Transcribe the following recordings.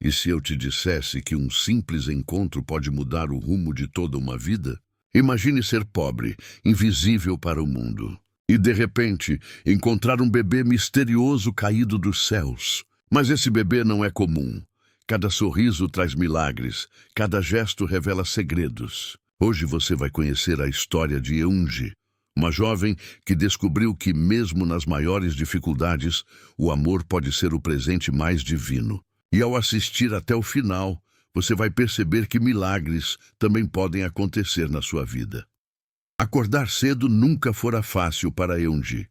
E se eu te dissesse que um simples encontro pode mudar o rumo de toda uma vida? Imagine ser pobre, invisível para o mundo, e de repente encontrar um bebê misterioso caído dos céus. Mas esse bebê não é comum. Cada sorriso traz milagres, cada gesto revela segredos. Hoje você vai conhecer a história de Eunji, uma jovem que descobriu que, mesmo nas maiores dificuldades, o amor pode ser o presente mais divino. E ao assistir até o final, você vai perceber que milagres também podem acontecer na sua vida. Acordar cedo nunca fora fácil para Eunji.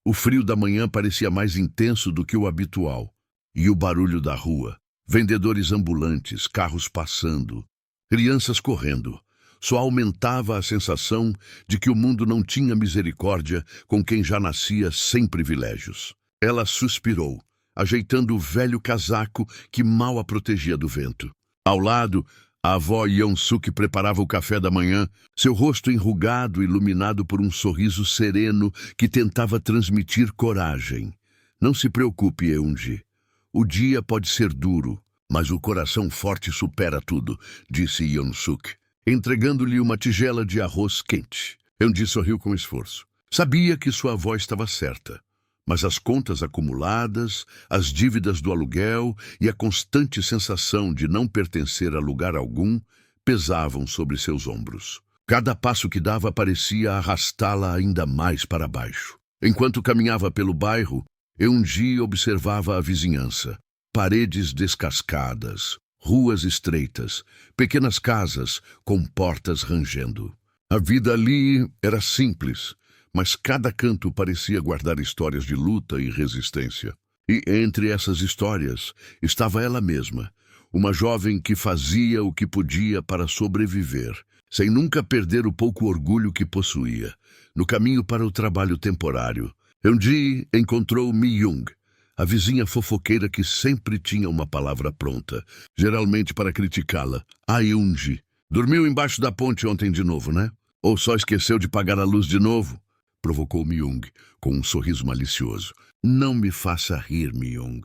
O frio da manhã parecia mais intenso do que o habitual. E o barulho da rua, vendedores ambulantes, carros passando, crianças correndo, só aumentava a sensação de que o mundo não tinha misericórdia com quem já nascia sem privilégios. Ela suspirou, ajeitando o velho casaco que mal a protegia do vento. Ao lado, a avó Yeon-suk preparava o café da manhã, seu rosto enrugado, iluminado por um sorriso sereno que tentava transmitir coragem. Não se preocupe, Eunji. O dia pode ser duro, mas o coração forte supera tudo, disse Yeon-suk, entregando-lhe uma tigela de arroz quente. Eunji sorriu com esforço. Sabia que sua avó estava certa, mas as contas acumuladas, as dívidas do aluguel e a constante sensação de não pertencer a lugar algum pesavam sobre seus ombros. Cada passo que dava parecia arrastá-la ainda mais para baixo. Enquanto caminhava pelo bairro, Eunji observava a vizinhança. Paredes descascadas, ruas estreitas, pequenas casas com portas rangendo. A vida ali era simples, mas cada canto parecia guardar histórias de luta e resistência. E entre essas histórias estava ela mesma, uma jovem que fazia o que podia para sobreviver, sem nunca perder o pouco orgulho que possuía. No caminho para o trabalho temporário, Eunji encontrou Mi-young, a vizinha fofoqueira que sempre tinha uma palavra pronta, geralmente para criticá-la. Ah, Eunji, dormiu embaixo da ponte ontem de novo, né? Ou só esqueceu de pagar a luz de novo? Provocou Mi-young, com um sorriso malicioso. Não me faça rir, Mi-young,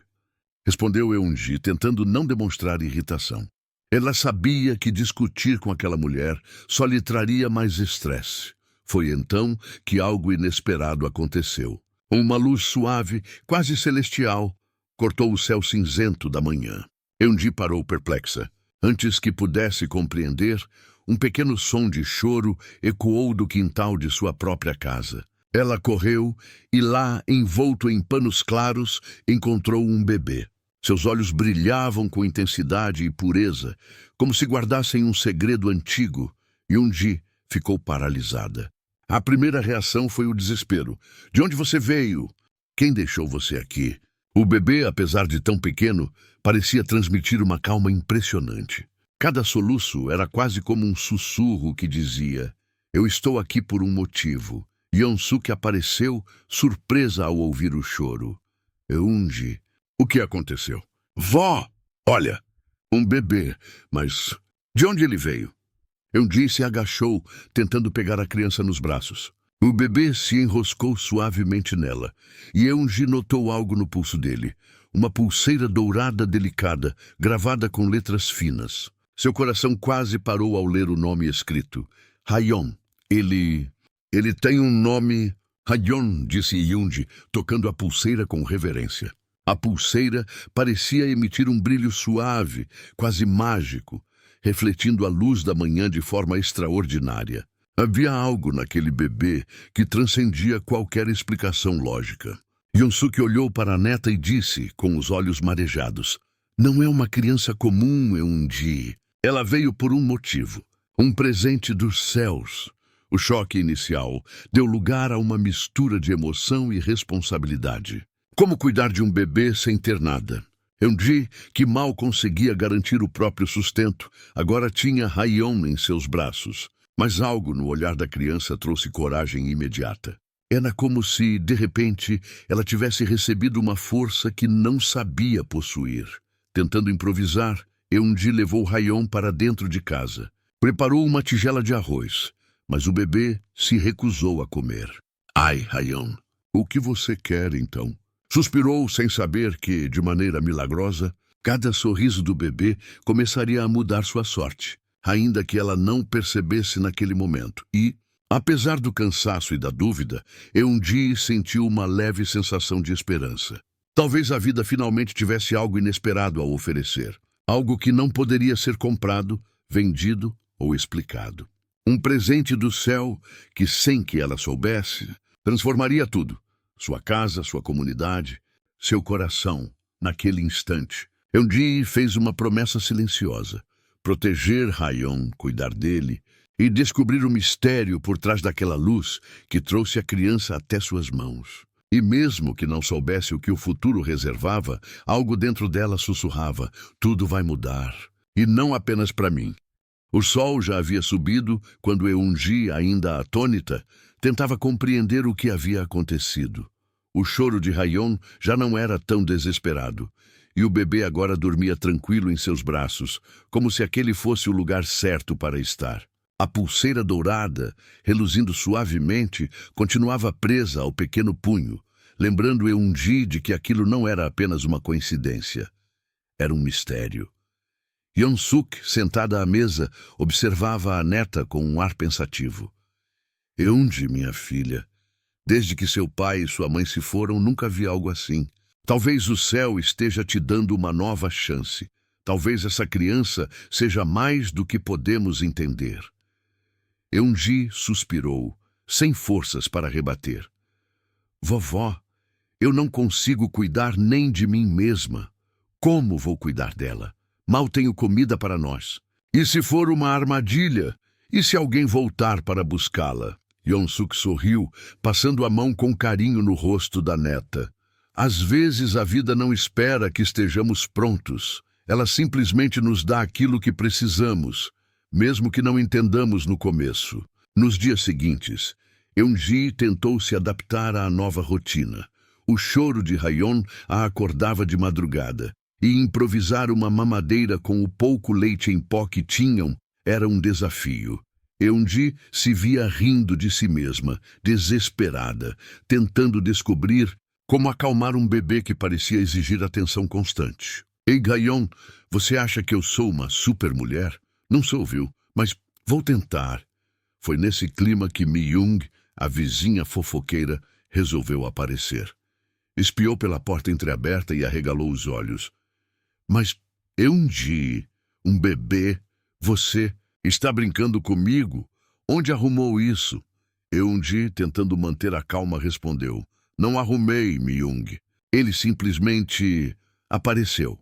respondeu Eunji, tentando não demonstrar irritação. Ela sabia que discutir com aquela mulher só lhe traria mais estresse. Foi então que algo inesperado aconteceu. Uma luz suave, quase celestial, cortou o céu cinzento da manhã. Eunji parou perplexa. Antes que pudesse compreender, um pequeno som de choro ecoou do quintal de sua própria casa. Ela correu e lá, envolto em panos claros, encontrou um bebê. Seus olhos brilhavam com intensidade e pureza, como se guardassem um segredo antigo. Eunji ficou paralisada. A primeira reação foi o desespero. De onde você veio? Quem deixou você aqui? O bebê, apesar de tão pequeno, parecia transmitir uma calma impressionante. Cada soluço era quase como um sussurro que dizia: eu estou aqui por um motivo. Yeon-suk apareceu, surpresa ao ouvir o choro. Eunji, o que aconteceu? Vó! Olha! Um bebê, mas de onde ele veio? Eunji se agachou, tentando pegar a criança nos braços. O bebê se enroscou suavemente nela, e Eunji notou algo no pulso dele. Uma pulseira dourada delicada, gravada com letras finas. Seu coração quase parou ao ler o nome escrito. Hayeon. Ele tem um nome... Hayeon, disse Eunji, tocando a pulseira com reverência. A pulseira parecia emitir um brilho suave, quase mágico, refletindo a luz da manhã de forma extraordinária. Havia algo naquele bebê que transcendia qualquer explicação lógica. Yeon-suk olhou para a neta e disse, com os olhos marejados, não é uma criança comum, Eunji. Ela veio por um motivo, um presente dos céus. O choque inicial deu lugar a uma mistura de emoção e responsabilidade. Como cuidar de um bebê sem ter nada? Eunji, que mal conseguia garantir o próprio sustento, agora tinha Hayeon em seus braços. Mas algo no olhar da criança trouxe coragem imediata. Era como se, de repente, ela tivesse recebido uma força que não sabia possuir. Tentando improvisar, Eunji levou Hayeon para dentro de casa. Preparou uma tigela de arroz, mas o bebê se recusou a comer. Ai, Hayeon, o que você quer então? Suspirou sem saber que, de maneira milagrosa, Cada sorriso do bebê começaria a mudar sua sorte, ainda que ela não percebesse naquele momento. E, apesar do cansaço e da dúvida, Eun-ji sentiu uma leve sensação de esperança. Talvez a vida finalmente tivesse algo inesperado a oferecer. Algo que não poderia ser comprado, vendido ou explicado. Um presente do céu que, sem que ela soubesse, transformaria tudo. Sua casa, sua comunidade, seu coração, naquele instante. Eun-ji fez uma promessa silenciosa. Proteger Hayeon, cuidar dele e descobrir o mistério por trás daquela luz que trouxe a criança até suas mãos. E mesmo que não soubesse o que o futuro reservava, algo dentro dela sussurrava: tudo vai mudar. E não apenas para mim. O sol já havia subido quando Eun-ji, ainda atônita, tentava compreender o que havia acontecido. O choro de Hayeon já não era tão desesperado, e o bebê agora dormia tranquilo em seus braços, como se aquele fosse o lugar certo para estar. A pulseira dourada, reluzindo suavemente, continuava presa ao pequeno punho, lembrando Eun-ji de que aquilo não era apenas uma coincidência. Era um mistério. Yeon-suk, sentada à mesa, observava a neta com um ar pensativo. Eun-ji, minha filha, desde que seu pai e sua mãe se foram, nunca vi algo assim. Talvez o céu esteja te dando uma nova chance. Talvez essa criança seja mais do que podemos entender. Eun-ji suspirou, sem forças para rebater. Vovó, eu não consigo cuidar nem de mim mesma. Como vou cuidar dela? Mal tenho comida para nós. E se for uma armadilha? E se alguém voltar para buscá-la? Yeon-suk sorriu, passando a mão com carinho no rosto da neta. Às vezes a vida não espera que estejamos prontos. Ela simplesmente nos dá aquilo que precisamos, mesmo que não entendamos no começo. Nos dias seguintes, Eun-ji tentou se adaptar à nova rotina. O choro de Hayeon a acordava de madrugada, e improvisar uma mamadeira com o pouco leite em pó que tinham era um desafio. Eun-ji se via rindo de si mesma, desesperada, tentando descobrir como acalmar um bebê que parecia exigir atenção constante. Ei, Hayeon, você acha que eu sou uma supermulher? Não sou, viu? Mas vou tentar. Foi nesse clima que Mi-young, a vizinha fofoqueira, resolveu aparecer. Espiou pela porta entreaberta e arregalou os olhos. Mas, Eun-ji, um bebê, você está brincando comigo? Onde arrumou isso? Eun-ji, tentando manter a calma, respondeu. Não arrumei, Mi-young. Ele simplesmente apareceu.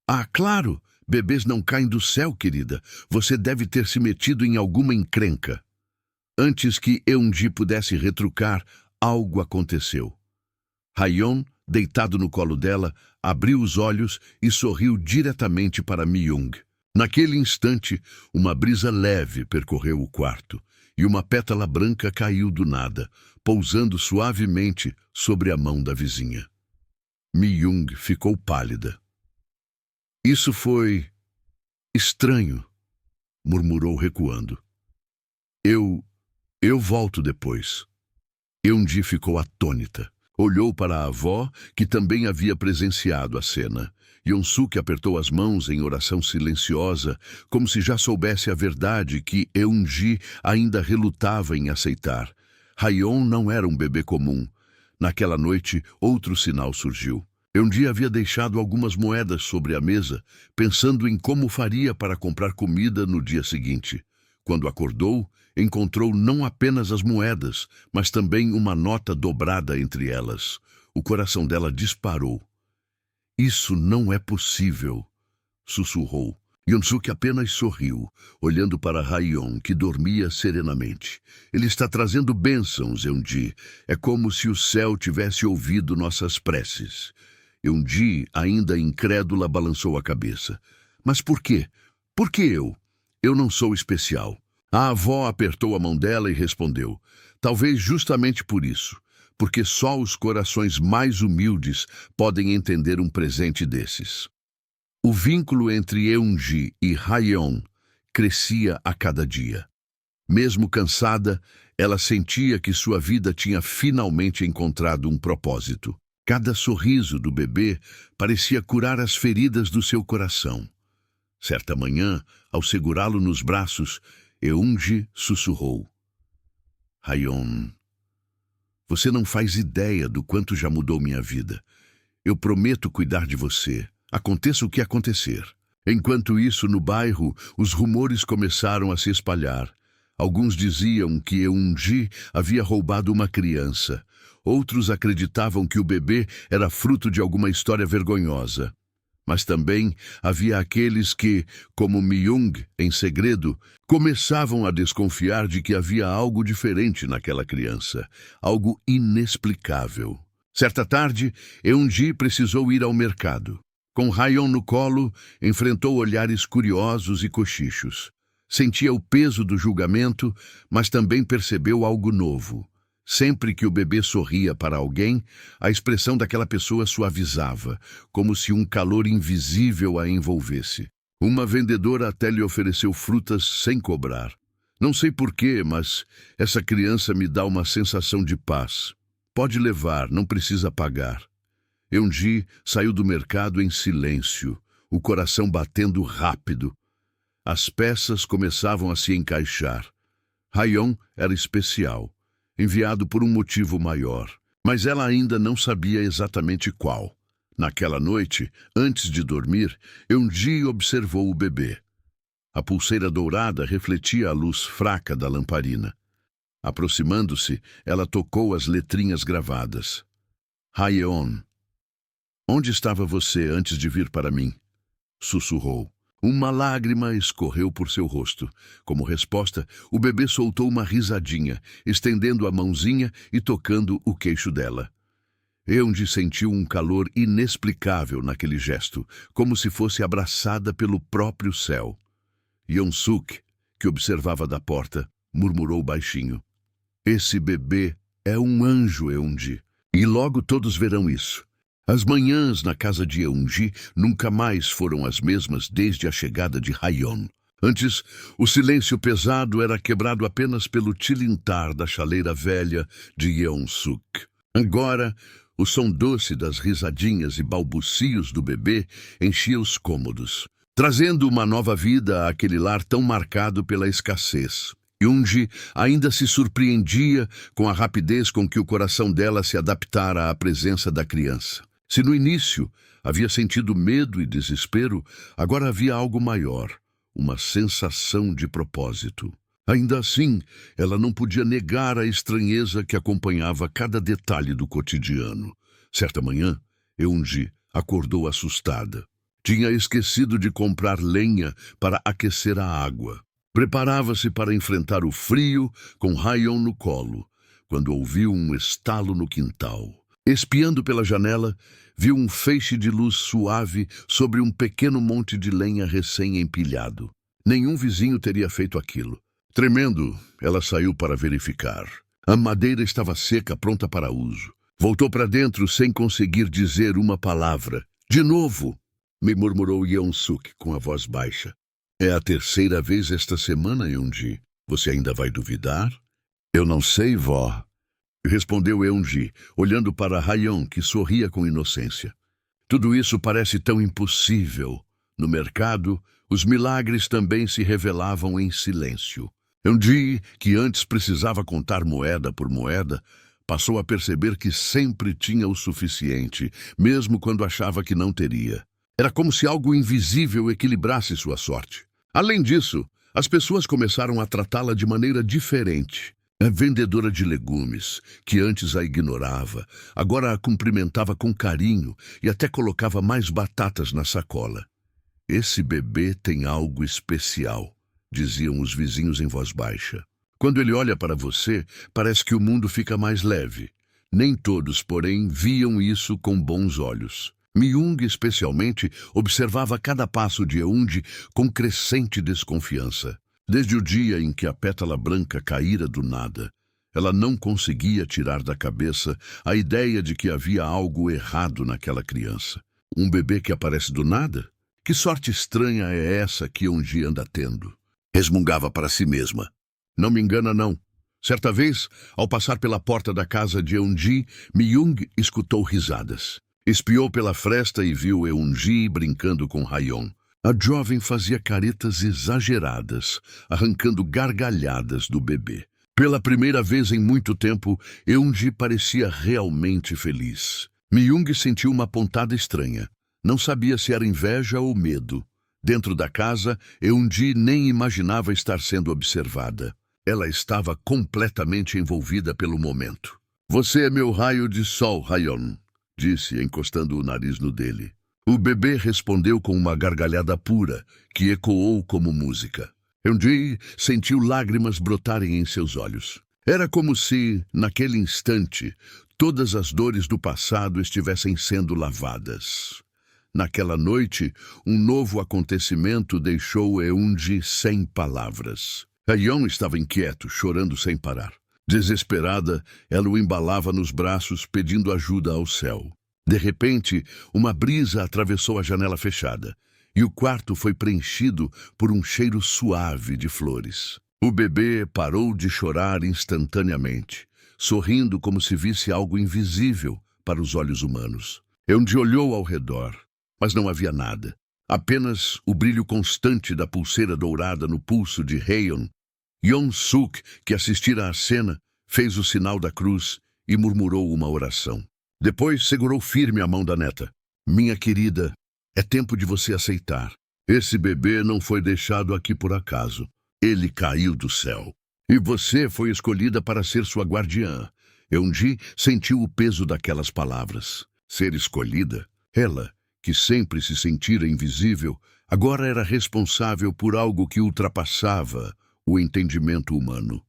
Ah, claro! Bebês não caem do céu, querida. Você deve ter se metido em alguma encrenca. Antes que Eun-ji pudesse retrucar, algo aconteceu. Hayeon, deitado no colo dela, abriu os olhos e sorriu diretamente para Mi-young. Naquele instante, uma brisa leve percorreu o quarto, e uma pétala branca caiu do nada, pousando suavemente sobre a mão da vizinha. Mi-young ficou pálida. Isso foi estranho, murmurou recuando. Eu volto depois. Eun-ji ficou atônita. Olhou para a avó, que também havia presenciado a cena. Yeon-suk apertou as mãos em oração silenciosa, como se já soubesse a verdade que Eun-ji ainda relutava em aceitar. Hayeon não era um bebê comum. Naquela noite, outro sinal surgiu. Eun-ji havia deixado algumas moedas sobre a mesa, pensando em como faria para comprar comida no dia seguinte. Quando acordou, encontrou não apenas as moedas, mas também uma nota dobrada entre elas. O coração dela disparou. Isso não é possível, sussurrou. Yeon-suk apenas sorriu, olhando para Hayeon, que dormia serenamente. Ele está trazendo bênçãos, Eun-ji. É como se o céu tivesse ouvido nossas preces. Eun-ji, ainda incrédula, balançou a cabeça. Mas por quê? Por que eu? Eu não sou especial. A avó apertou a mão dela e respondeu. Talvez justamente por isso. Porque só os corações mais humildes podem entender um presente desses. O vínculo entre Eun-ji e Hayeon crescia a cada dia. Mesmo cansada, ela sentia que sua vida tinha finalmente encontrado um propósito. Cada sorriso do bebê parecia curar as feridas do seu coração. Certa manhã, ao segurá-lo nos braços, Eungi sussurrou: Hayon, você não faz ideia do quanto já mudou minha vida. Eu prometo cuidar de você, aconteça o que acontecer. Enquanto isso, no bairro, os rumores começaram a se espalhar. Alguns diziam que Eungi havia roubado uma criança. Outros acreditavam que o bebê era fruto de alguma história vergonhosa. Mas também havia aqueles que, como Myung, em segredo, começavam a desconfiar de que havia algo diferente naquela criança, algo inexplicável. Certa tarde, Eungi precisou ir ao mercado. Com Hayon no colo, enfrentou olhares curiosos e cochichos. Sentia o peso do julgamento, mas também percebeu algo novo. Sempre que o bebê sorria para alguém, a expressão daquela pessoa suavizava, como se um calor invisível a envolvesse. Uma vendedora até lhe ofereceu frutas sem cobrar. Não sei porquê, mas essa criança me dá uma sensação de paz. Pode levar, não precisa pagar. Eungi saiu do mercado em silêncio, o coração batendo rápido. As peças começavam a se encaixar. Hayon era especial, enviado por um motivo maior, mas ela ainda não sabia exatamente qual. Naquela noite, antes de dormir, Eungi observou o bebê. A pulseira dourada refletia a luz fraca da lamparina. Aproximando-se, ela tocou as letrinhas gravadas. Hayeon. Onde estava você antes de vir para mim? Sussurrou. Uma lágrima escorreu por seu rosto. Como resposta, o bebê soltou uma risadinha, estendendo a mãozinha e tocando o queixo dela. Eungi sentiu um calor inexplicável naquele gesto, como se fosse abraçada pelo próprio céu. Yeon-suk, que observava da porta, murmurou baixinho: Esse bebê é um anjo, Eungi. E logo todos verão isso. As manhãs na casa de Eungi nunca mais foram as mesmas desde a chegada de Hayon. Antes, o silêncio pesado era quebrado apenas pelo tilintar da chaleira velha de Yeon-suk. Agora, o som doce das risadinhas e balbucios do bebê enchia os cômodos, trazendo uma nova vida àquele lar tão marcado pela escassez. Eungi ainda se surpreendia com a rapidez com que o coração dela se adaptara à presença da criança. Se no início havia sentido medo e desespero, agora havia algo maior, uma sensação de propósito. Ainda assim, ela não podia negar a estranheza que acompanhava cada detalhe do cotidiano. Certa manhã, Eungi acordou assustada. Tinha esquecido de comprar lenha para aquecer a água. Preparava-se para enfrentar o frio com Hayon no colo, quando ouviu um estalo no quintal. Espiando pela janela, viu um feixe de luz suave sobre um pequeno monte de lenha recém-empilhado. Nenhum vizinho teria feito aquilo. Tremendo, ela saiu para verificar. A madeira estava seca, pronta para uso. Voltou para dentro sem conseguir dizer uma palavra. De novo, me murmurou Yeon-suk com a voz baixa. É a terceira vez esta semana, Eungi. Você ainda vai duvidar? Eu não sei, vó. Respondeu Eungi, olhando para Hayon, que sorria com inocência. Tudo isso parece tão impossível. No mercado, os milagres também se revelavam em silêncio. Eungi, que antes precisava contar moeda por moeda, passou a perceber que sempre tinha o suficiente, mesmo quando achava que não teria. Era como se algo invisível equilibrasse sua sorte. Além disso, as pessoas começaram a tratá-la de maneira diferente. A vendedora de legumes, que antes a ignorava, agora a cumprimentava com carinho e até colocava mais batatas na sacola. Esse bebê tem algo especial, diziam os vizinhos em voz baixa. Quando ele olha para você, parece que o mundo fica mais leve. Nem todos, porém, viam isso com bons olhos. Myung, especialmente, observava cada passo de Eungi com crescente desconfiança. Desde o dia em que a pétala branca caíra do nada, ela não conseguia tirar da cabeça a ideia de que havia algo errado naquela criança. Um bebê que aparece do nada? Que sorte estranha é essa que Eungi anda tendo? Resmungava para si mesma. Não me engana, não. Certa vez, ao passar pela porta da casa de Eun-ji, Mi-young escutou risadas. Espiou pela fresta e viu Eun-ji brincando com Hayon. A jovem fazia caretas exageradas, arrancando gargalhadas do bebê. Pela primeira vez em muito tempo, Eun-ji parecia realmente feliz. Mi-young sentiu uma pontada estranha. Não sabia se era inveja ou medo. Dentro da casa, Eun-ji nem imaginava estar sendo observada. Ela estava completamente envolvida pelo momento. "Você é meu raio de sol, Hayon", disse, encostando o nariz no dele. O bebê respondeu com uma gargalhada pura, que ecoou como música. Eun-ji sentiu lágrimas brotarem em seus olhos. Era como se, naquele instante, todas as dores do passado estivessem sendo lavadas. Naquela noite, um novo acontecimento deixou Eun-ji sem palavras. Hayon estava inquieto, chorando sem parar. Desesperada, ela o embalava nos braços, pedindo ajuda ao céu. De repente, uma brisa atravessou a janela fechada, e o quarto foi preenchido por um cheiro suave de flores. O bebê parou de chorar instantaneamente, sorrindo como se visse algo invisível para os olhos humanos. Eun-ji olhou ao redor, mas não havia nada. Apenas o brilho constante da pulseira dourada no pulso de Hayon. Yeon-suk, que assistira à cena, fez o sinal da cruz e murmurou uma oração. Depois segurou firme a mão da neta. "Minha querida, é tempo de você aceitar. Esse bebê não foi deixado aqui por acaso. Ele caiu do céu. E você foi escolhida para ser sua guardiã." Eun-ji sentiu o peso daquelas palavras. Ser escolhida? Ela, que sempre se sentira invisível, agora era responsável por algo que ultrapassava o entendimento humano.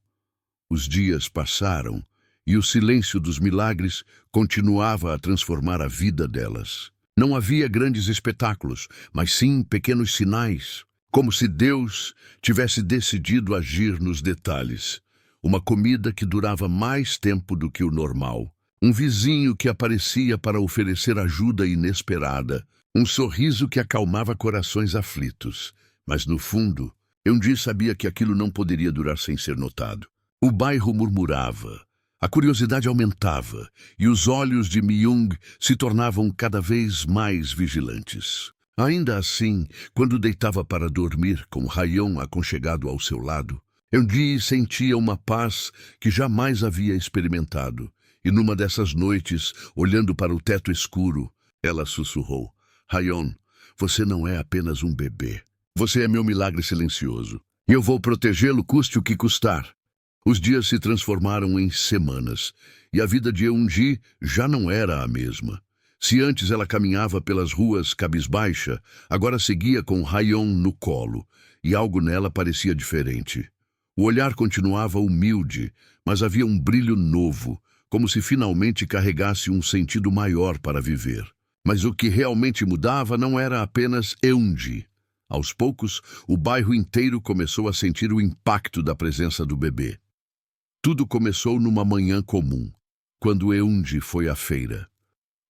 Os dias passaram e o silêncio dos milagres continuava a transformar a vida delas. Não havia grandes espetáculos, mas sim pequenos sinais, como se Deus tivesse decidido agir nos detalhes. Uma comida que durava mais tempo do que o normal. Um vizinho que aparecia para oferecer ajuda inesperada. Um sorriso que acalmava corações aflitos. Mas, no fundo, Eun-ji sabia que aquilo não poderia durar sem ser notado. O bairro murmurava, a curiosidade aumentava, e os olhos de Mi-young se tornavam cada vez mais vigilantes. Ainda assim, quando deitava para dormir com Hayon aconchegado ao seu lado, Eun-ji sentia uma paz que jamais havia experimentado. E numa dessas noites, olhando para o teto escuro, ela sussurrou: "Hayon, você não é apenas um bebê. Você é meu milagre silencioso. E eu vou protegê-lo, custe o que custar." Os dias se transformaram em semanas, e a vida de Eun-ji já não era a mesma. Se antes ela caminhava pelas ruas cabisbaixa, agora seguia com Hayon no colo, e algo nela parecia diferente. O olhar continuava humilde, mas havia um brilho novo, como se finalmente carregasse um sentido maior para viver. Mas o que realmente mudava não era apenas Eun-ji. Aos poucos, o bairro inteiro começou a sentir o impacto da presença do bebê. Tudo começou numa manhã comum, quando Eun-ji foi à feira.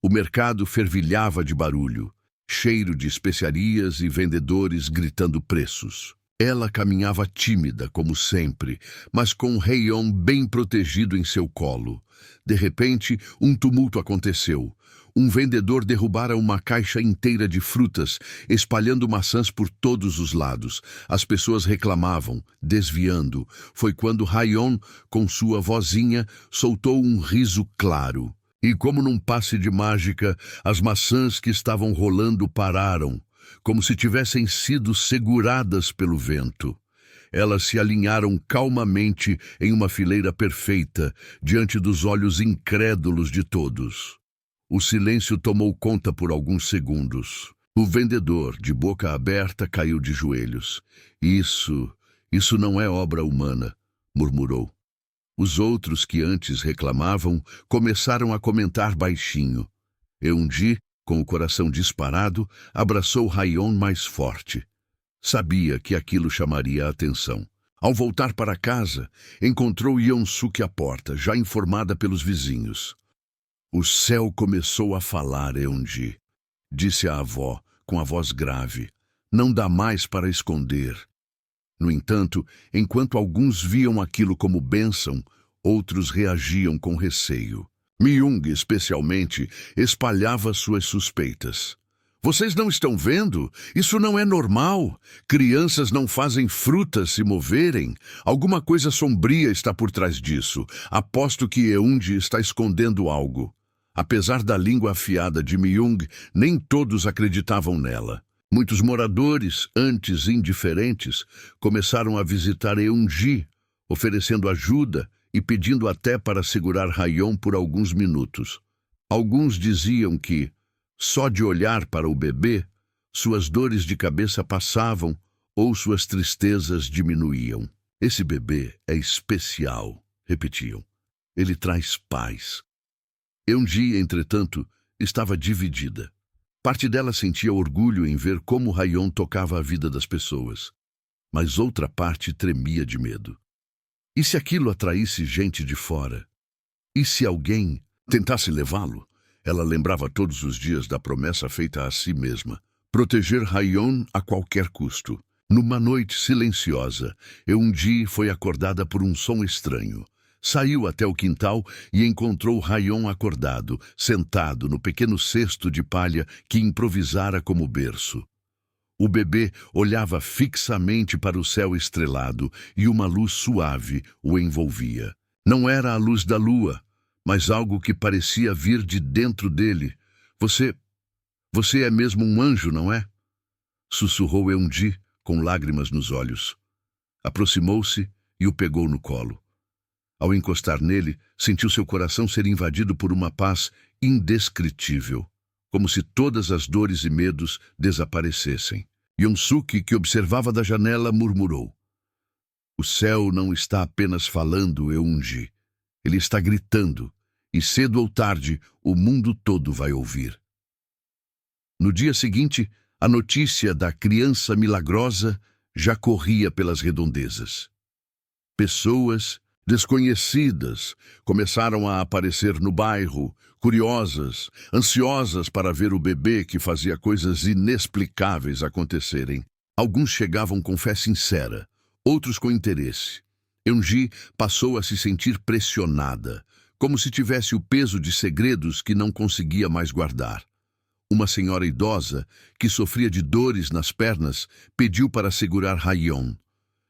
O mercado fervilhava de barulho, cheiro de especiarias e vendedores gritando preços. Ela caminhava tímida, como sempre, mas com Hayon bem protegido em seu colo. De repente, um tumulto aconteceu. Um vendedor derrubara uma caixa inteira de frutas, espalhando maçãs por todos os lados. As pessoas reclamavam, desviando. Foi quando Hayon, com sua vozinha, soltou um riso claro. E como num passe de mágica, as maçãs que estavam rolando pararam, como se tivessem sido seguradas pelo vento. Elas se alinharam calmamente em uma fileira perfeita, diante dos olhos incrédulos de todos. O silêncio tomou conta por alguns segundos. O vendedor, de boca aberta, caiu de joelhos. Isso não é obra humana", murmurou. Os outros que antes reclamavam começaram a comentar baixinho. Eun-ji, com o coração disparado, abraçou Hayon mais forte. Sabia que aquilo chamaria a atenção. Ao voltar para casa, encontrou Yeon-suk à porta, já informada pelos vizinhos. "O céu começou a falar, Eun-ji", disse a avó, com a voz grave. "Não dá mais para esconder." No entanto, enquanto alguns viam aquilo como bênção, outros reagiam com receio. Myung, especialmente, espalhava suas suspeitas. Vocês não estão vendo? Isso não é normal. Crianças não fazem frutas se moverem. Alguma coisa sombria está por trás disso. Aposto que Eunji está escondendo algo. Apesar da língua afiada de Myung, nem todos acreditavam nela. Muitos moradores, antes indiferentes, começaram a visitar Eunji, oferecendo ajuda e pedindo até para segurar Hayon por alguns minutos. Alguns diziam que, só de olhar para o bebê, suas dores de cabeça passavam ou suas tristezas diminuíam. Esse bebê é especial, repetiam. Ele traz paz. Eunji, entretanto, estava dividida. Parte dela sentia orgulho em ver como Hayon tocava a vida das pessoas, mas outra parte tremia de medo. E se aquilo atraísse gente de fora? E se alguém tentasse levá-lo? Ela lembrava todos os dias da promessa feita a si mesma, proteger Hayon a qualquer custo. Numa noite silenciosa, Eunji foi acordada por um som estranho. Saiu até o quintal e encontrou Hayon acordado, sentado no pequeno cesto de palha que improvisara como berço. O bebê olhava fixamente para o céu estrelado e uma luz suave o envolvia. Não era a luz da lua, mas algo que parecia vir de dentro dele. Você é mesmo um anjo, não é? Sussurrou Eunji, com lágrimas nos olhos. Aproximou-se e o pegou no colo. Ao encostar nele, sentiu seu coração ser invadido por uma paz indescritível, como se todas as dores e medos desaparecessem. Yonsuke, que observava da janela, murmurou: "O céu não está apenas falando, Eunji. Ele está gritando, e cedo ou tarde o mundo todo vai ouvir." No dia seguinte, a notícia da criança milagrosa já corria pelas redondezas. Pessoas desconhecidas começaram a aparecer no bairro, curiosas, ansiosas para ver o bebê que fazia coisas inexplicáveis acontecerem. Alguns chegavam com fé sincera, outros com interesse. Eunji passou a se sentir pressionada, como se tivesse o peso de segredos que não conseguia mais guardar. Uma senhora idosa, que sofria de dores nas pernas, pediu para segurar Hayon.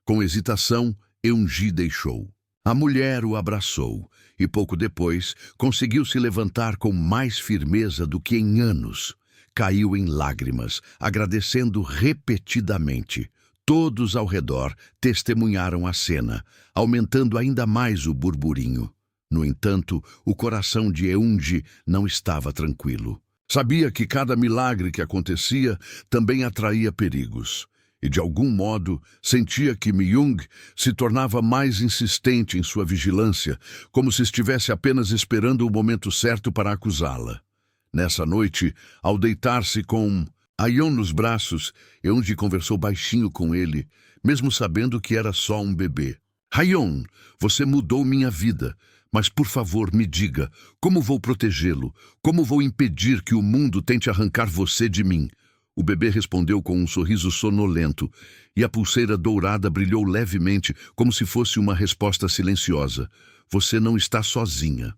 Com hesitação, Eunji deixou. A mulher o abraçou e, pouco depois, conseguiu se levantar com mais firmeza do que em anos. Caiu em lágrimas, agradecendo repetidamente. Todos ao redor testemunharam a cena, aumentando ainda mais o burburinho. No entanto, o coração de Eunji não estava tranquilo. Sabia que cada milagre que acontecia também atraía perigos. E, de algum modo, sentia que Myung se tornava mais insistente em sua vigilância, como se estivesse apenas esperando o momento certo para acusá-la. Nessa noite, ao deitar-se com Hayon nos braços, Eunji conversou baixinho com ele, mesmo sabendo que era só um bebê. "Hayon, você mudou minha vida, mas por favor me diga, como vou protegê-lo? Como vou impedir que o mundo tente arrancar você de mim?" O bebê respondeu com um sorriso sonolento, e a pulseira dourada brilhou levemente, como se fosse uma resposta silenciosa. "Você não está sozinha."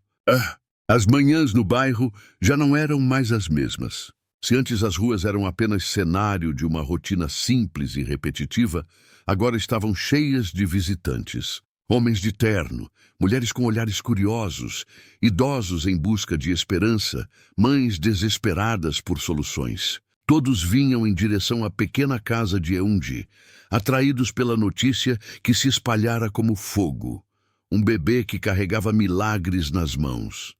As manhãs no bairro já não eram mais as mesmas. Se antes as ruas eram apenas cenário de uma rotina simples e repetitiva, agora estavam cheias de visitantes. Homens de terno, mulheres com olhares curiosos, idosos em busca de esperança, mães desesperadas por soluções. Todos vinham em direção à pequena casa de Eunji, atraídos pela notícia que se espalhara como fogo. Um bebê que carregava milagres nas mãos.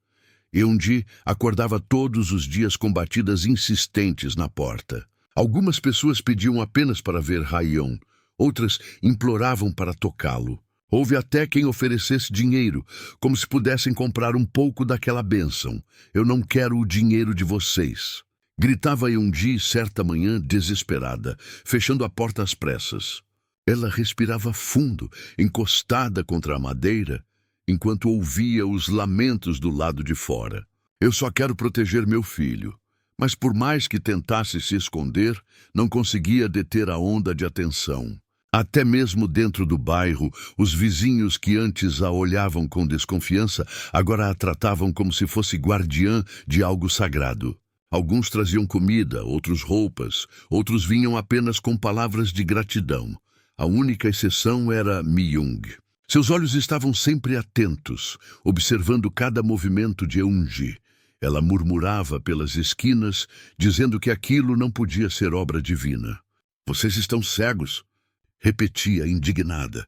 Eunji acordava todos os dias com batidas insistentes na porta. Algumas pessoas pediam apenas para ver Hayon, outras imploravam para tocá-lo. Houve até quem oferecesse dinheiro, como se pudessem comprar um pouco daquela bênção. "Eu não quero o dinheiro de vocês", gritava Eunji certa manhã desesperada, fechando a porta às pressas. Ela respirava fundo, encostada contra a madeira, enquanto ouvia os lamentos do lado de fora. "Eu só quero proteger meu filho." Mas por mais que tentasse se esconder, não conseguia deter a onda de atenção. Até mesmo dentro do bairro, os vizinhos que antes a olhavam com desconfiança, agora a tratavam como se fosse guardiã de algo sagrado. Alguns traziam comida, outros roupas, outros vinham apenas com palavras de gratidão. A única exceção era Myung. Seus olhos estavam sempre atentos, observando cada movimento de Eun-gi. Ela murmurava pelas esquinas, dizendo que aquilo não podia ser obra divina. "Vocês estão cegos", repetia indignada.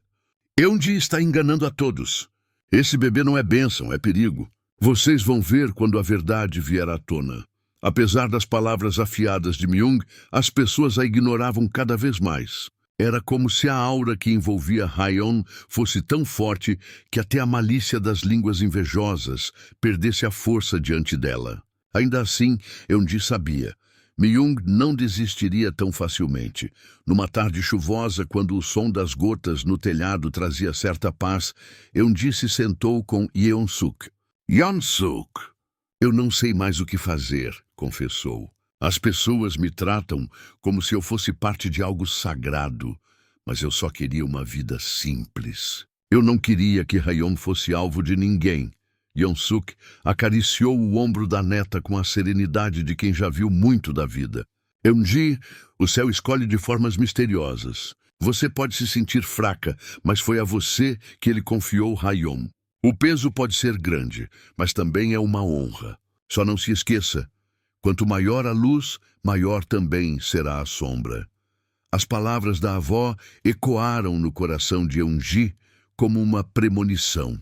"Eun-gi está enganando a todos. Esse bebê não é bênção, é perigo. Vocês vão ver quando a verdade vier à tona." Apesar das palavras afiadas de Myung, as pessoas a ignoravam cada vez mais. Era como se a aura que envolvia Haeon fosse tão forte que até a malícia das línguas invejosas perdesse a força diante dela. Ainda assim, Eun-gi sabia. Myung não desistiria tão facilmente. Numa tarde chuvosa, quando o som das gotas no telhado trazia certa paz, Eun-gi se sentou com Yeon-suk. "Yeon-suk, eu não sei mais o que fazer", confessou. "As pessoas me tratam como se eu fosse parte de algo sagrado, mas eu só queria uma vida simples. Eu não queria que Haeon fosse alvo de ninguém." Yeon-suk acariciou o ombro da neta com a serenidade de quem já viu muito da vida. "Eun-gi, o céu escolhe de formas misteriosas. Você pode se sentir fraca, mas foi a você que ele confiou Haeon. O peso pode ser grande, mas também é uma honra. Só não se esqueça, quanto maior a luz, maior também será a sombra." As palavras da avó ecoaram no coração de Eun-gi como uma premonição.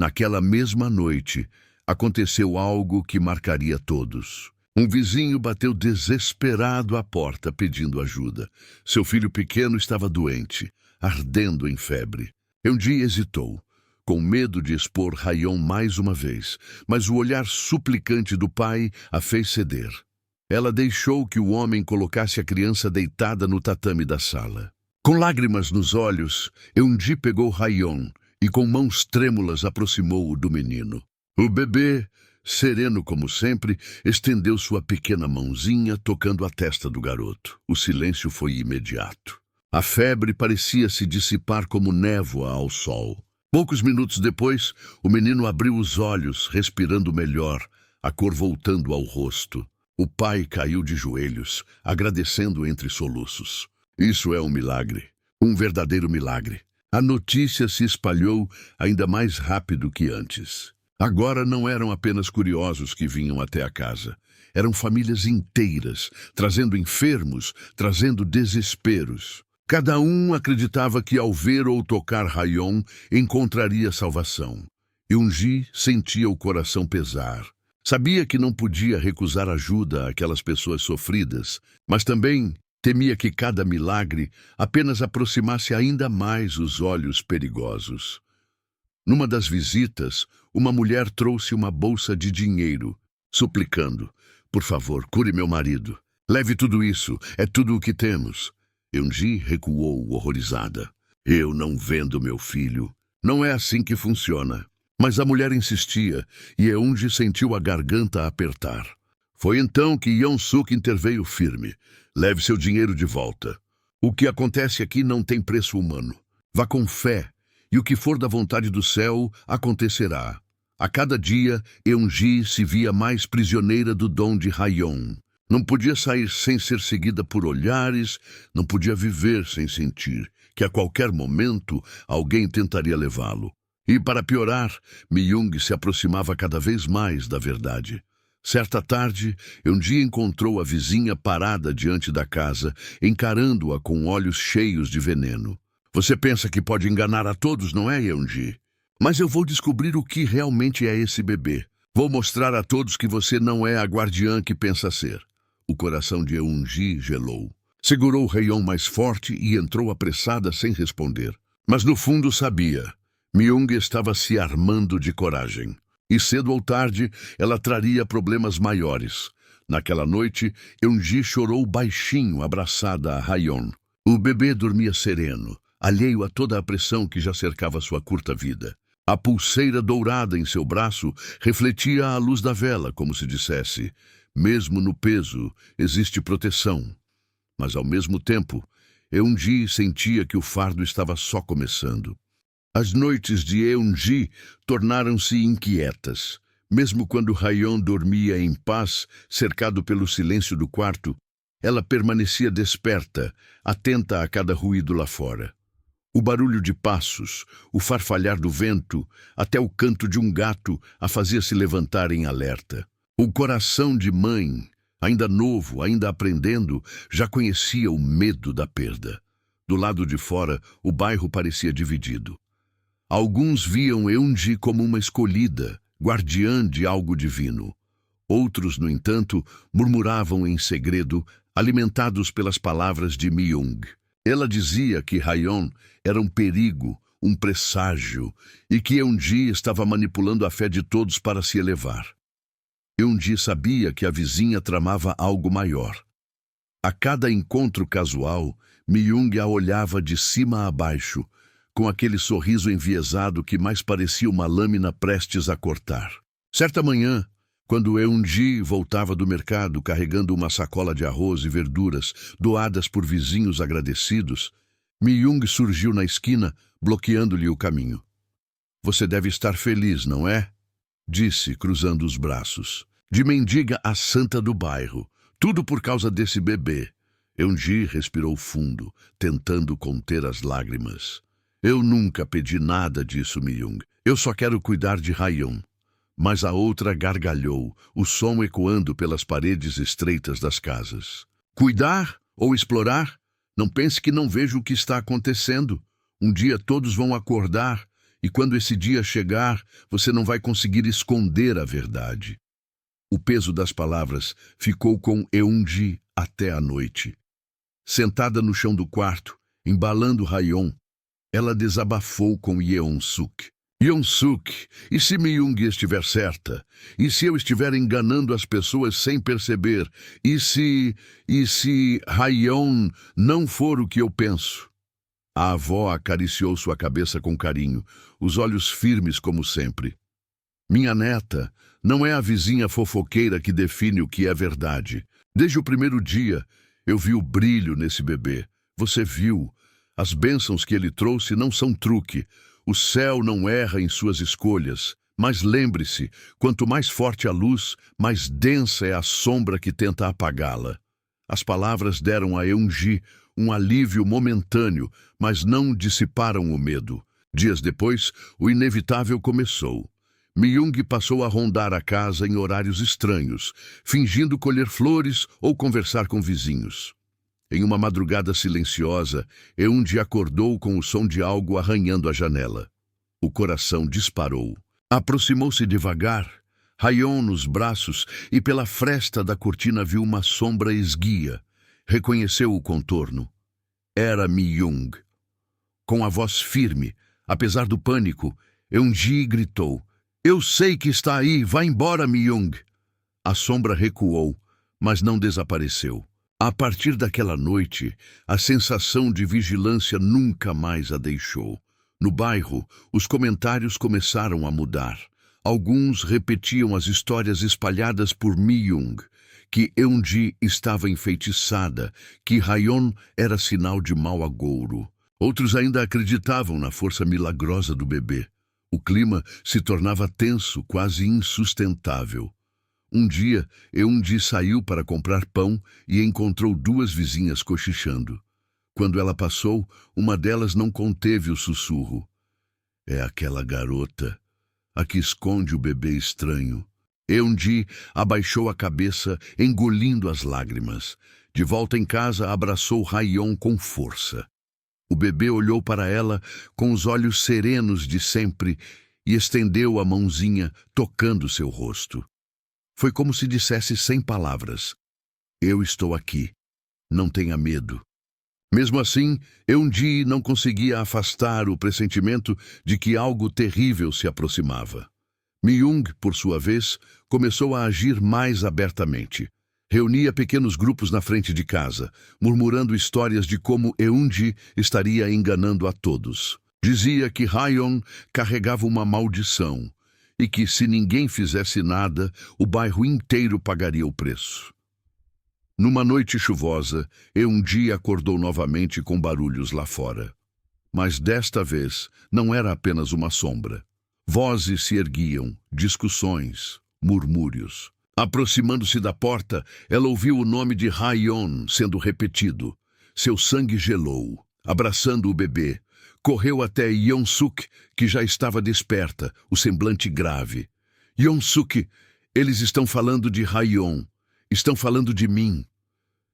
Naquela mesma noite, aconteceu algo que marcaria todos. Um vizinho bateu desesperado à porta pedindo ajuda. Seu filho pequeno estava doente, ardendo em febre. Eun-gi hesitou, com medo de expor Haeon mais uma vez, mas o olhar suplicante do pai a fez ceder. Ela deixou que o homem colocasse a criança deitada no tatame da sala. Com lágrimas nos olhos, Eun-gi pegou Haeon e com mãos trêmulas aproximou-o do menino. O bebê, sereno como sempre, estendeu sua pequena mãozinha tocando a testa do garoto. O silêncio foi imediato. A febre parecia se dissipar como névoa ao sol. Poucos minutos depois, o menino abriu os olhos, respirando melhor, a cor voltando ao rosto. O pai caiu de joelhos, agradecendo entre soluços. "Isso é um milagre, um verdadeiro milagre." A notícia se espalhou ainda mais rápido que antes. Agora não eram apenas curiosos que vinham até a casa. Eram famílias inteiras, trazendo enfermos, trazendo desesperos. Cada um acreditava que ao ver ou tocar Haeon encontraria salvação. Eun-gi sentia o coração pesar. Sabia que não podia recusar ajuda àquelas pessoas sofridas, mas também temia que cada milagre apenas aproximasse ainda mais os olhos perigosos. Numa das visitas, uma mulher trouxe uma bolsa de dinheiro, suplicando: "Por favor, cure meu marido. Leve tudo isso, é tudo o que temos." Eun-gi recuou horrorizada. "Eu não vendo meu filho. Não é assim que funciona." Mas a mulher insistia, e Eun-gi sentiu a garganta apertar. Foi então que Yeon-suk interveio firme. "Leve seu dinheiro de volta. O que acontece aqui não tem preço humano. Vá com fé, e o que for da vontade do céu acontecerá." A cada dia, Eun-gi se via mais prisioneira do dom de Haeon. Não podia sair sem ser seguida por olhares, não podia viver sem sentir que a qualquer momento alguém tentaria levá-lo. E, para piorar, Myung se aproximava cada vez mais da verdade. Certa tarde, Eun-gi encontrou a vizinha parada diante da casa, encarando-a com olhos cheios de veneno. "Você pensa que pode enganar a todos, não é, Eun-gi? Mas eu vou descobrir o que realmente é esse bebê. Vou mostrar a todos que você não é a guardiã que pensa ser." O coração de Eun-gi gelou. Segurou Haeon mais forte e entrou apressada sem responder. Mas no fundo sabia. Myung estava se armando de coragem. E cedo ou tarde, ela traria problemas maiores. Naquela noite, Eun-gi chorou baixinho, abraçada a Haeon. O bebê dormia sereno, alheio a toda a pressão que já cercava sua curta vida. A pulseira dourada em seu braço refletia a luz da vela, como se dissesse: mesmo no peso, existe proteção. Mas, ao mesmo tempo, Eun-ji sentia que o fardo estava só começando. As noites de Eun-ji tornaram-se inquietas. Mesmo quando Hyeon dormia em paz, cercado pelo silêncio do quarto, ela permanecia desperta, atenta a cada ruído lá fora. O barulho de passos, o farfalhar do vento, até o canto de um gato a fazia se levantar em alerta. O coração de mãe, ainda novo, ainda aprendendo, já conhecia o medo da perda. Do lado de fora, o bairro parecia dividido. Alguns viam Eun-ji como uma escolhida, guardiã de algo divino. Outros, no entanto, murmuravam em segredo, alimentados pelas palavras de Mi-young. Ela dizia que Hyeon era um perigo, um presságio, e que Eun-ji estava manipulando a fé de todos para se elevar. Eun-ji sabia que a vizinha tramava algo maior. A cada encontro casual, Mi-young a olhava de cima a baixo, com aquele sorriso enviesado que mais parecia uma lâmina prestes a cortar. Certa manhã, quando Eun-ji voltava do mercado carregando uma sacola de arroz e verduras doadas por vizinhos agradecidos, Mi-young surgiu na esquina, bloqueando-lhe o caminho. "Você deve estar feliz, não é?" disse, cruzando os braços. "De mendiga a santa do bairro. Tudo por causa desse bebê." Eun-ji respirou fundo, tentando conter as lágrimas. "Eu nunca pedi nada disso, Mi-young. Eu só quero cuidar de Hyeon." Mas a outra gargalhou, o som ecoando pelas paredes estreitas das casas. "Cuidar ou explorar? Não pense que não vejo o que está acontecendo. Um dia todos vão acordar, e quando esse dia chegar, você não vai conseguir esconder a verdade." O peso das palavras ficou com Eun-ji até a noite. Sentada no chão do quarto, embalando Hyeon, ela desabafou com Yeon-suk. "Yeon-suk, e se Mi-young estiver certa? E se eu estiver enganando as pessoas sem perceber? E se Hyeon não for o que eu penso?" A avó acariciou sua cabeça com carinho, os olhos firmes como sempre. "Minha neta, não é a vizinha fofoqueira que define o que é verdade. Desde o primeiro dia, eu vi o brilho nesse bebê. Você viu. As bênçãos que ele trouxe não são truque. O céu não erra em suas escolhas. Mas lembre-se, quanto mais forte a luz, mais densa é a sombra que tenta apagá-la." As palavras deram a Eun-ji um alívio momentâneo, mas não dissiparam o medo. Dias depois, o inevitável começou. Mi-young passou a rondar a casa em horários estranhos, fingindo colher flores ou conversar com vizinhos. Em uma madrugada silenciosa, Eun-ji acordou com o som de algo arranhando a janela. O coração disparou. Aproximou-se devagar, Hyeon nos braços, e pela fresta da cortina viu uma sombra esguia. Reconheceu o contorno. Era Mi-young. Com a voz firme, apesar do pânico, Eun-ji gritou: "Eu sei que está aí, vá embora, Mi-young." A sombra recuou, mas não desapareceu. A partir daquela noite, a sensação de vigilância nunca mais a deixou. No bairro, os comentários começaram a mudar. Alguns repetiam as histórias espalhadas por Mi-young, que Eun-ji estava enfeitiçada, que Hyeon era sinal de mau agouro. Outros ainda acreditavam na força milagrosa do bebê. O clima se tornava tenso, quase insustentável. Um dia, Eun-ji saiu para comprar pão e encontrou duas vizinhas cochichando. Quando ela passou, uma delas não conteve o sussurro. "É aquela garota, a que esconde o bebê estranho." Eun-ji abaixou a cabeça, engolindo as lágrimas. De volta em casa, abraçou Hyeon com força. O bebê olhou para ela com os olhos serenos de sempre e estendeu a mãozinha, tocando seu rosto. Foi como se dissesse sem palavras: "Eu estou aqui. Não tenha medo." Mesmo assim, Eun-ji não conseguia afastar o pressentimento de que algo terrível se aproximava. Mi-young, por sua vez, começou a agir mais abertamente. Reunia pequenos grupos na frente de casa, murmurando histórias de como Eun-ji estaria enganando a todos. Dizia que Hyeon carregava uma maldição e que, se ninguém fizesse nada, o bairro inteiro pagaria o preço. Numa noite chuvosa, Eun-ji acordou novamente com barulhos lá fora. Mas desta vez não era apenas uma sombra. Vozes se erguiam, discussões, murmúrios. Aproximando-se da porta, ela ouviu o nome de Ha-yeon sendo repetido. Seu sangue gelou. Abraçando o bebê, correu até Yeon-suk, que já estava desperta, o semblante grave. Yeon-suk, eles estão falando de Ha-yeon. Estão falando de mim.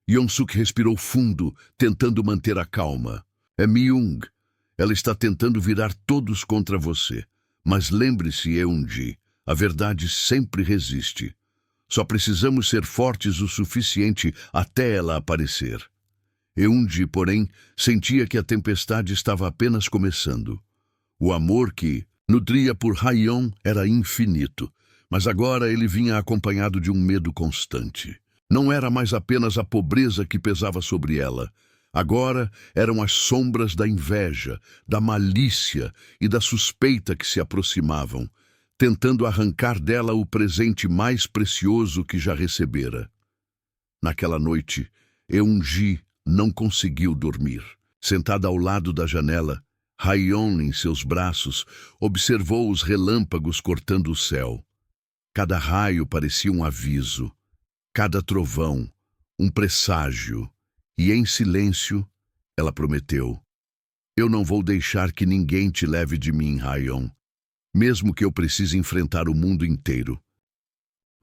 Yeon-suk respirou fundo, tentando manter a calma. É Myung. Ela está tentando virar todos contra você. Mas lembre-se, Eun-ji, a verdade sempre resiste. Só precisamos ser fortes o suficiente até ela aparecer. Eun-ji, porém, sentia que a tempestade estava apenas começando. O amor que nutria por Ha-yeon era infinito, mas agora ele vinha acompanhado de um medo constante. Não era mais apenas a pobreza que pesava sobre ela. Agora eram as sombras da inveja, da malícia e da suspeita que se aproximavam, tentando arrancar dela o presente mais precioso que já recebera. Naquela noite, Eun-ji não conseguiu dormir. Sentada ao lado da janela, Ha-yeon, em seus braços, observou os relâmpagos cortando o céu. Cada raio parecia um aviso, cada trovão, um presságio. E em silêncio, ela prometeu: eu não vou deixar que ninguém te leve de mim, Ha-yeon, mesmo que eu precise enfrentar o mundo inteiro.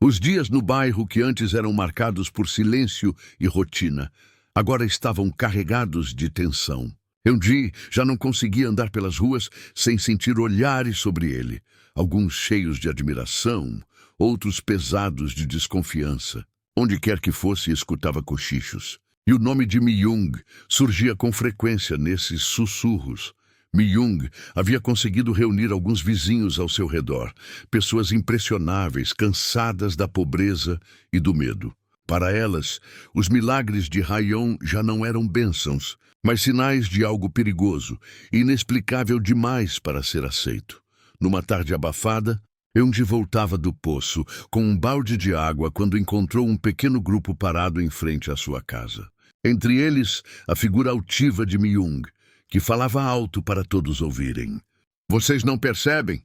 Os dias no bairro, que antes eram marcados por silêncio e rotina, agora estavam carregados de tensão. Eun-ji já não conseguia andar pelas ruas sem sentir olhares sobre ele, alguns cheios de admiração, outros pesados de desconfiança. Onde quer que fosse, escutava cochichos. E o nome de Myung surgia com frequência nesses sussurros. Myung havia conseguido reunir alguns vizinhos ao seu redor, pessoas impressionáveis, cansadas da pobreza e do medo. Para elas, os milagres de Ha-yeon já não eram bênçãos, mas sinais de algo perigoso, inexplicável demais para ser aceito. Numa tarde abafada, Eun-ji voltava do poço com um balde de água quando encontrou um pequeno grupo parado em frente à sua casa. Entre eles, a figura altiva de Myung, que falava alto para todos ouvirem. Vocês não percebem?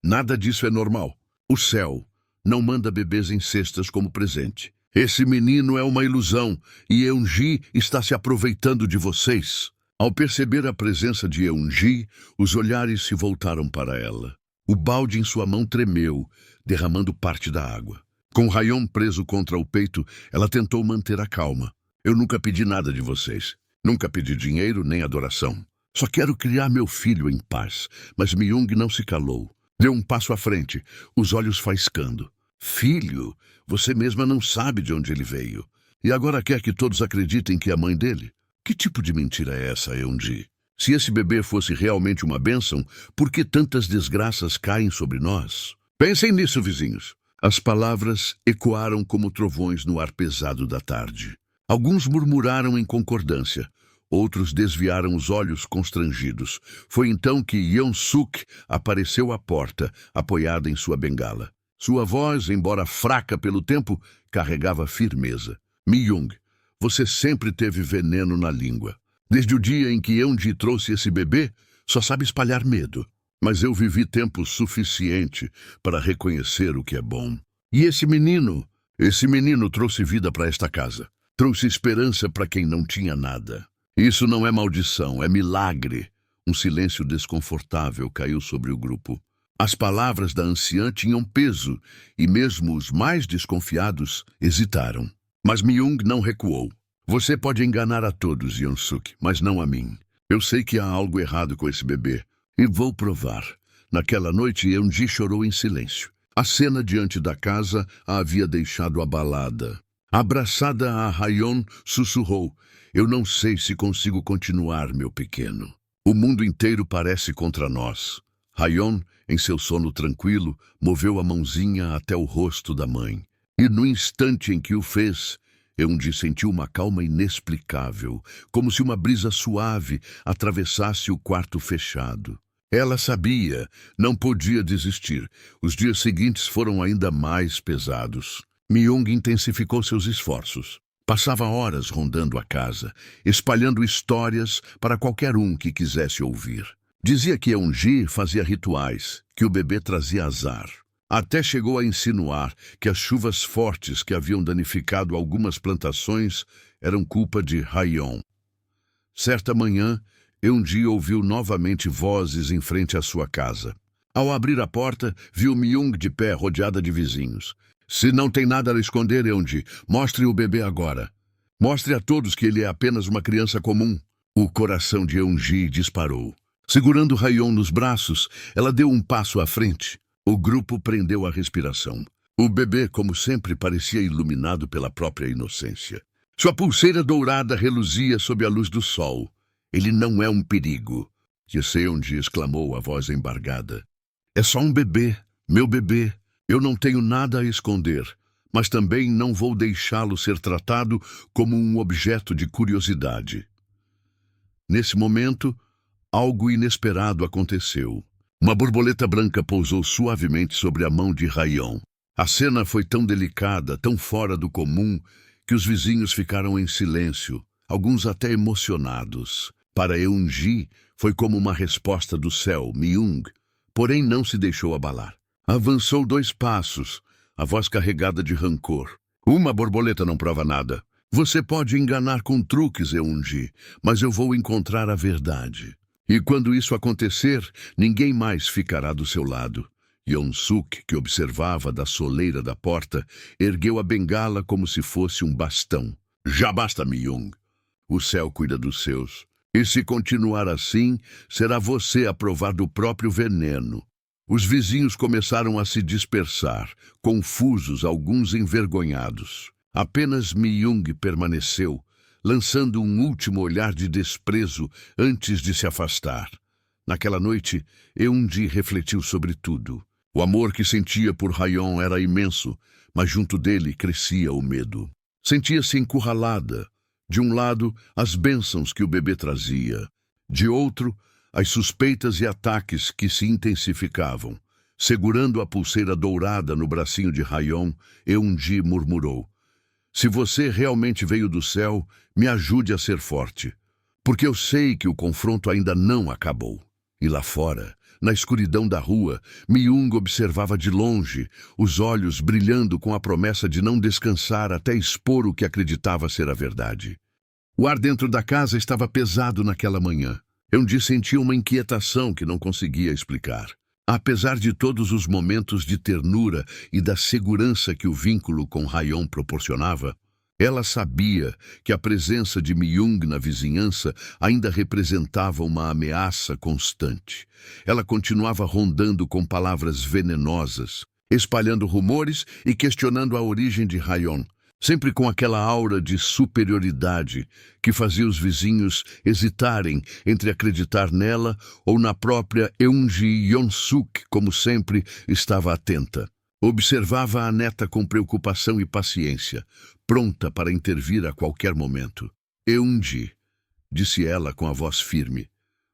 Nada disso é normal. O céu não manda bebês em cestas como presente. Esse menino é uma ilusão e Eun-ji está se aproveitando de vocês. Ao perceber a presença de Eun-ji, os olhares se voltaram para ela. O balde em sua mão tremeu, derramando parte da água. Com Ha-yeon preso contra o peito, ela tentou manter a calma. Eu nunca pedi nada de vocês. Nunca pedi dinheiro nem adoração. Só quero criar meu filho em paz. Mas Myung não se calou. Deu um passo à frente, os olhos faiscando. Filho, você mesma não sabe de onde ele veio. E agora quer que todos acreditem que é a mãe dele? Que tipo de mentira é essa, Eun-ji? Se esse bebê fosse realmente uma bênção, por que tantas desgraças caem sobre nós? Pensem nisso, vizinhos. As palavras ecoaram como trovões no ar pesado da tarde. Alguns murmuraram em concordância. Outros desviaram os olhos constrangidos. Foi então que Yeon-suk apareceu à porta, apoiada em sua bengala. Sua voz, embora fraca pelo tempo, carregava firmeza. Myung, você sempre teve veneno na língua. Desde o dia em que Eun-ji trouxe esse bebê, só sabe espalhar medo. Mas eu vivi tempo suficiente para reconhecer o que é bom. E esse menino trouxe vida para esta casa. Trouxe esperança para quem não tinha nada. Isso não é maldição, é milagre. Um silêncio desconfortável caiu sobre o grupo. As palavras da anciã tinham peso, e mesmo os mais desconfiados hesitaram. Mas Myung não recuou. Você pode enganar a todos, Yeon-suk, mas não a mim. Eu sei que há algo errado com esse bebê, e vou provar. Naquela noite, Eun-ji chorou em silêncio. A cena diante da casa a havia deixado abalada. Abraçada a Ha-yeon, sussurrou: eu não sei se consigo continuar, meu pequeno. O mundo inteiro parece contra nós. Ha-yeon, em seu sono tranquilo, moveu a mãozinha até o rosto da mãe. E no instante em que o fez, Eun-ji sentiu uma calma inexplicável, como se uma brisa suave atravessasse o quarto fechado. Ela sabia, não podia desistir. Os dias seguintes foram ainda mais pesados. Myung intensificou seus esforços. Passava horas rondando a casa, espalhando histórias para qualquer um que quisesse ouvir. Dizia que Eungi fazia rituais, que o bebê trazia azar. Até chegou a insinuar que as chuvas fortes que haviam danificado algumas plantações eram culpa de Hyeon. Certa manhã, Eungi ouviu novamente vozes em frente à sua casa. Ao abrir a porta, viu Myung de pé, rodeada de vizinhos. Se não tem nada a esconder, Eungi, mostre o bebê agora. Mostre a todos que ele é apenas uma criança comum. O coração de Eungi disparou. Segurando Hyeon nos braços, ela deu um passo à frente. O grupo prendeu a respiração. O bebê, como sempre, parecia iluminado pela própria inocência. Sua pulseira dourada reluzia sob a luz do sol. Ele não é um perigo, Yeseonji exclamou a voz embargada. É só um bebê, meu bebê. Eu não tenho nada a esconder, mas também não vou deixá-lo ser tratado como um objeto de curiosidade. Nesse momento, algo inesperado aconteceu. Uma borboleta branca pousou suavemente sobre a mão de Hyeon. A cena foi tão delicada, tão fora do comum, que os vizinhos ficaram em silêncio, alguns até emocionados. Para Eungi, foi como uma resposta do céu, Myung, porém não se deixou abalar. Avançou 2 passos, a voz carregada de rancor. Uma borboleta não prova nada. Você pode enganar com truques, Eungi, mas eu vou encontrar a verdade. E quando isso acontecer, ninguém mais ficará do seu lado. Yeon-suk, que observava da soleira da porta, ergueu a bengala como se fosse um bastão. Já basta, Myung. O céu cuida dos seus. E se continuar assim, será você a provar do próprio veneno. Os vizinhos começaram a se dispersar, confusos, alguns envergonhados. Apenas Myung permaneceu, lançando um último olhar de desprezo antes de se afastar. Naquela noite, Eunji refletiu sobre tudo. O amor que sentia por Hyeon era imenso, mas junto dele crescia o medo. Sentia-se encurralada. De um lado, as bênçãos que o bebê trazia. De outro, as suspeitas e ataques que se intensificavam. Segurando a pulseira dourada no bracinho de Hyeon, Eunji murmurou: se você realmente veio do céu, me ajude a ser forte, porque eu sei que o confronto ainda não acabou. E lá fora, na escuridão da rua, Myung observava de longe, os olhos brilhando com a promessa de não descansar até expor o que acreditava ser a verdade. O ar dentro da casa estava pesado naquela manhã. Eunji sentia uma inquietação que não conseguia explicar. Apesar de todos os momentos de ternura e da segurança que o vínculo com Hyeon proporcionava, ela sabia que a presença de Myung na vizinhança ainda representava uma ameaça constante. Ela continuava rondando com palavras venenosas, espalhando rumores e questionando a origem de Hyeon, sempre com aquela aura de superioridade que fazia os vizinhos hesitarem entre acreditar nela ou na própria Eunji. Yeon-suk, como sempre, estava atenta. Observava a neta com preocupação e paciência, pronta para intervir a qualquer momento. Eunji, disse ela com a voz firme,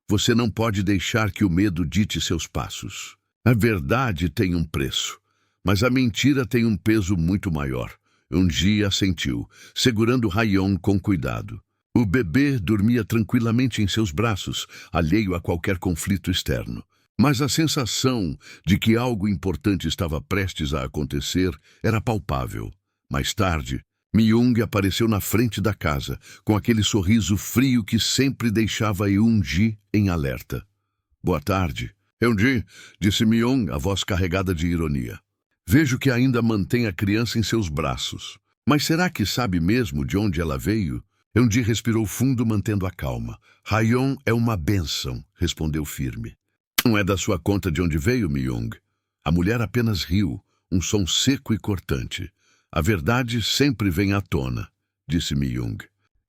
você não pode deixar que o medo dite seus passos. A verdade tem um preço, mas a mentira tem um peso muito maior. Eunji assentiu, segurando Hyeon com cuidado. O bebê dormia tranquilamente em seus braços, alheio a qualquer conflito externo. Mas a sensação de que algo importante estava prestes a acontecer era palpável. Mais tarde, Myung apareceu na frente da casa, com aquele sorriso frio que sempre deixava Eunji em alerta. Boa tarde. Eunji, disse Myung, a voz carregada de ironia. Vejo que ainda mantém a criança em seus braços. Mas será que sabe mesmo de onde ela veio? Eunji respirou fundo, mantendo a calma. Hyeon é uma bênção, respondeu firme. Não é da sua conta de onde veio, Myung. A mulher apenas riu, um som seco e cortante. A verdade sempre vem à tona, disse Myung.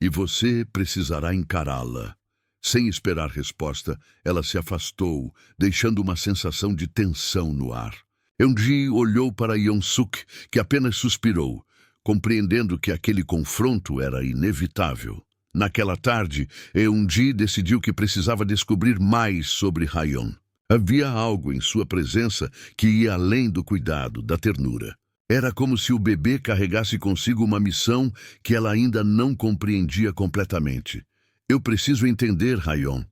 E você precisará encará-la. Sem esperar resposta, ela se afastou, deixando uma sensação de tensão no ar. Eunji olhou para Yeon-suk, que apenas suspirou, compreendendo que aquele confronto era inevitável. Naquela tarde, Eunji decidiu que precisava descobrir mais sobre Hyeon. Havia algo em sua presença que ia além do cuidado, da ternura. Era como se o bebê carregasse consigo uma missão que ela ainda não compreendia completamente. Eu preciso entender, Rayon,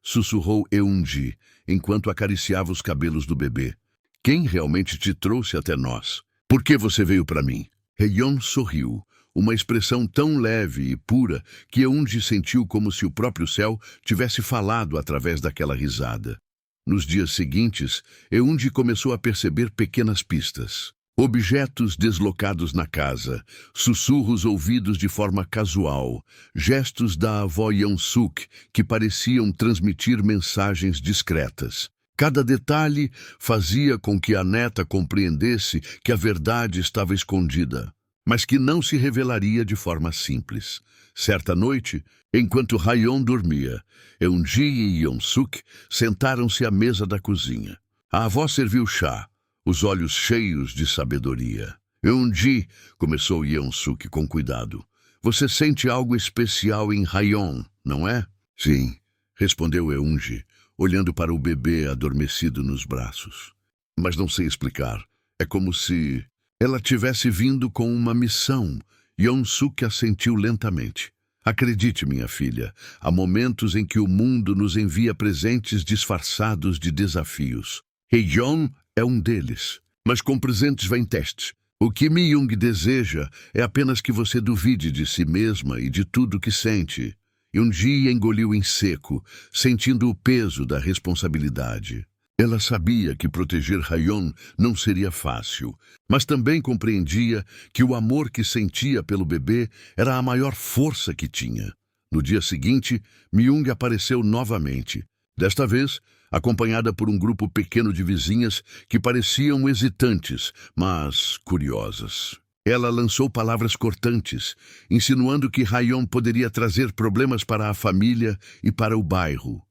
sussurrou Eunji, enquanto acariciava os cabelos do bebê. Quem realmente te trouxe até nós? Por que você veio para mim? Rayon sorriu, uma expressão tão leve e pura que Eunji sentiu como se o próprio céu tivesse falado através daquela risada. Nos dias seguintes, Eunji começou a perceber pequenas pistas. Objetos deslocados na casa, sussurros ouvidos de forma casual, gestos da avó Yeon-suk que pareciam transmitir mensagens discretas. Cada detalhe fazia com que a neta compreendesse que a verdade estava escondida, mas que não se revelaria de forma simples. Certa noite, enquanto Rayon dormia, Eunji e Yeon-suk sentaram-se à mesa da cozinha. A avó serviu chá, os olhos cheios de sabedoria. Eunji, começou Yeon-suk com cuidado. Você sente algo especial em Rayon, não é? Sim, respondeu Eunji, olhando para o bebê adormecido nos braços. Mas não sei explicar. É como se ela tivesse vindo com uma missão. Yeon-suk assentiu lentamente. Acredite, minha filha, há momentos em que o mundo nos envia presentes disfarçados de desafios. Rayon é um deles, mas com presentes vem testes. O que Mi-young deseja é apenas que você duvide de si mesma e de tudo que sente. Eunji engoliu em seco, sentindo o peso da responsabilidade. Ela sabia que proteger Rayon não seria fácil, mas também compreendia que o amor que sentia pelo bebê era a maior força que tinha. No dia seguinte, Mi-young apareceu novamente. Desta vez, acompanhada por um grupo pequeno de vizinhas que pareciam hesitantes, mas curiosas. Ela lançou palavras cortantes, insinuando que Rayon poderia trazer problemas para a família e para o bairro.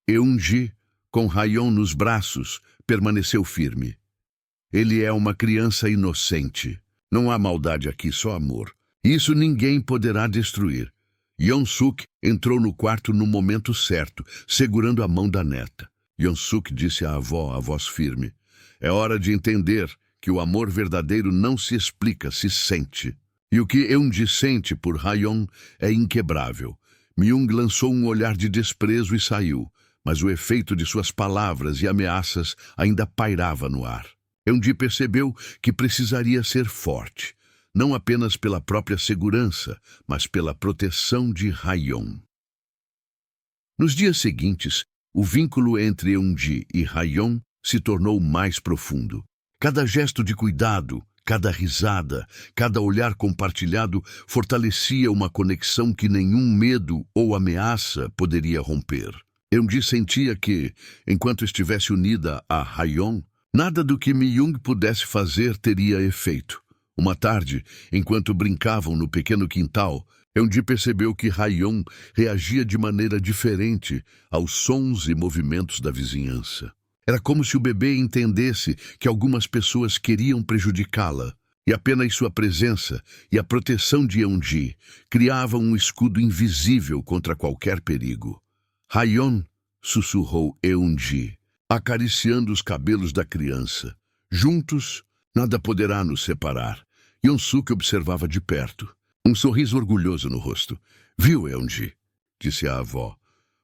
Eunji, com Rayon nos braços, permaneceu firme. Ele é uma criança inocente. Não há maldade aqui, só amor. Isso ninguém poderá destruir. Yeon-suk entrou no quarto no momento certo, segurando a mão da neta. Yeon-suk disse à avó, a voz firme, é hora de entender que o amor verdadeiro não se explica, se sente. E o que Eunji sente por Rayon é inquebrável. Mi-young lançou um olhar de desprezo e saiu, mas o efeito de suas palavras e ameaças ainda pairava no ar. Eunji percebeu que precisaria ser forte, não apenas pela própria segurança, mas pela proteção de Rayon. Nos dias seguintes, o vínculo entre Eunji e Rayon se tornou mais profundo. Cada gesto de cuidado, cada risada, cada olhar compartilhado fortalecia uma conexão que nenhum medo ou ameaça poderia romper. Eunji sentia que, enquanto estivesse unida a Rayon, nada do que Mi-young pudesse fazer teria efeito. Uma tarde, enquanto brincavam no pequeno quintal, Eunji percebeu que Rayon reagia de maneira diferente aos sons e movimentos da vizinhança. Era como se o bebê entendesse que algumas pessoas queriam prejudicá-la, e apenas sua presença e a proteção de Eunji criavam um escudo invisível contra qualquer perigo. Rayon, sussurrou Eunji, acariciando os cabelos da criança. Juntos, nada poderá nos separar. Yeon-suk observava de perto, um sorriso orgulhoso no rosto. Viu, Eunji? Disse a avó.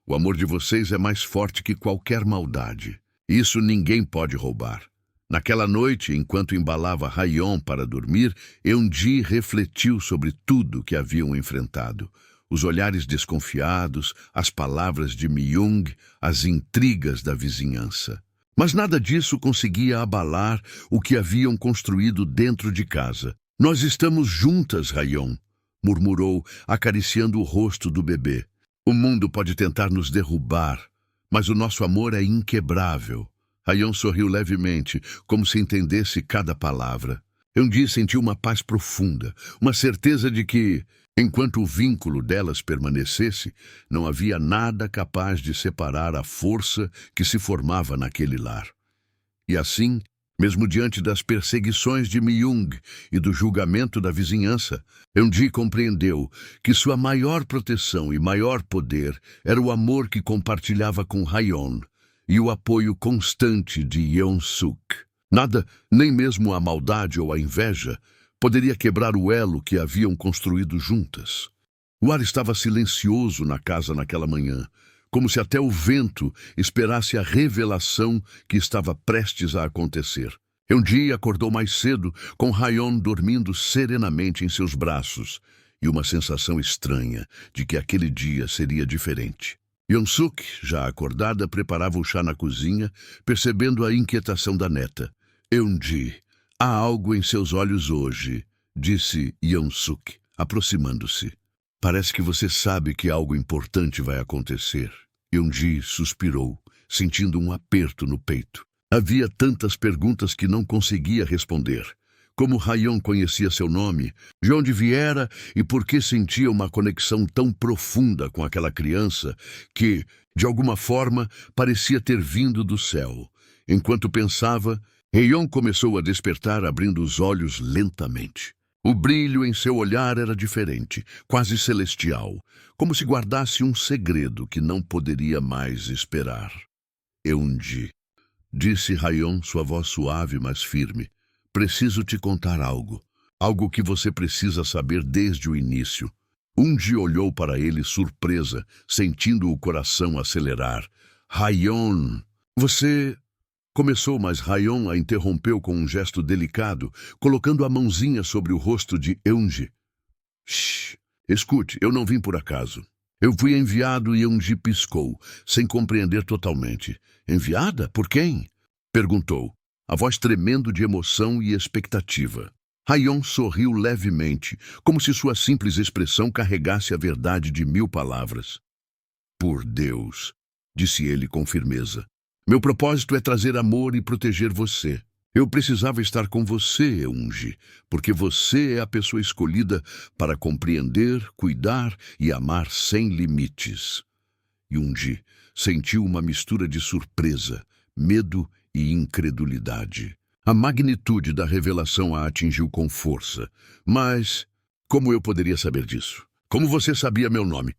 O amor de vocês é mais forte que qualquer maldade. Isso ninguém pode roubar. Naquela noite, enquanto embalava Rayon para dormir, Eunji refletiu sobre tudo que haviam enfrentado. Os olhares desconfiados, as palavras de Mi-young, as intrigas da vizinhança. Mas nada disso conseguia abalar o que haviam construído dentro de casa. Nós estamos juntas, Rayon, murmurou, acariciando o rosto do bebê. O mundo pode tentar nos derrubar, mas o nosso amor é inquebrável. Rayon sorriu levemente, como se entendesse cada palavra. Eunji sentiu uma paz profunda, uma certeza de que, enquanto o vínculo delas permanecesse, não havia nada capaz de separar a força que se formava naquele lar. E assim, mesmo diante das perseguições de Mi-young e do julgamento da vizinhança, Eunji compreendeu que sua maior proteção e maior poder era o amor que compartilhava com Rayon e o apoio constante de Yeon-suk. Nada, nem mesmo a maldade ou a inveja, poderia quebrar o elo que haviam construído juntas. O ar estava silencioso na casa naquela manhã, como se até o vento esperasse a revelação que estava prestes a acontecer. Eunji acordou mais cedo, com Hayon dormindo serenamente em seus braços, e uma sensação estranha de que aquele dia seria diferente. Yongsuk, já acordada, preparava o chá na cozinha, percebendo a inquietação da neta. Eunji, há algo em seus olhos hoje, disse Yongsuk, aproximando-se. Parece que você sabe que algo importante vai acontecer. Eunji suspirou, sentindo um aperto no peito. Havia tantas perguntas que não conseguia responder. Como Hayon conhecia seu nome, de onde viera e por que sentia uma conexão tão profunda com aquela criança que, de alguma forma, parecia ter vindo do céu. Enquanto pensava, Hayon começou a despertar, abrindo os olhos lentamente. O brilho em seu olhar era diferente, quase celestial, como se guardasse um segredo que não poderia mais esperar. Eunji, disse Hayon, sua voz suave, mas firme. Preciso te contar algo. Algo que você precisa saber desde o início. Eunji olhou para ele surpresa, sentindo o coração acelerar. Hayon, você... Começou, mas Hayon a interrompeu com um gesto delicado, colocando a mãozinha sobre o rosto de Eunji. Shh, escute, eu não vim por acaso. Eu fui enviado e Eunji piscou, sem compreender totalmente. Enviada? Por quem? Perguntou, a voz tremendo de emoção e expectativa. Hayon sorriu levemente, como se sua simples expressão carregasse a verdade de 1000 palavras. Por Deus, disse ele com firmeza. Meu propósito é trazer amor e proteger você. Eu precisava estar com você, Eunji, porque você é a pessoa escolhida para compreender, cuidar e amar sem limites. Eunji sentiu uma mistura de surpresa, medo e incredulidade. A magnitude da revelação a atingiu com força. Mas como eu poderia saber disso? Como você sabia meu nome?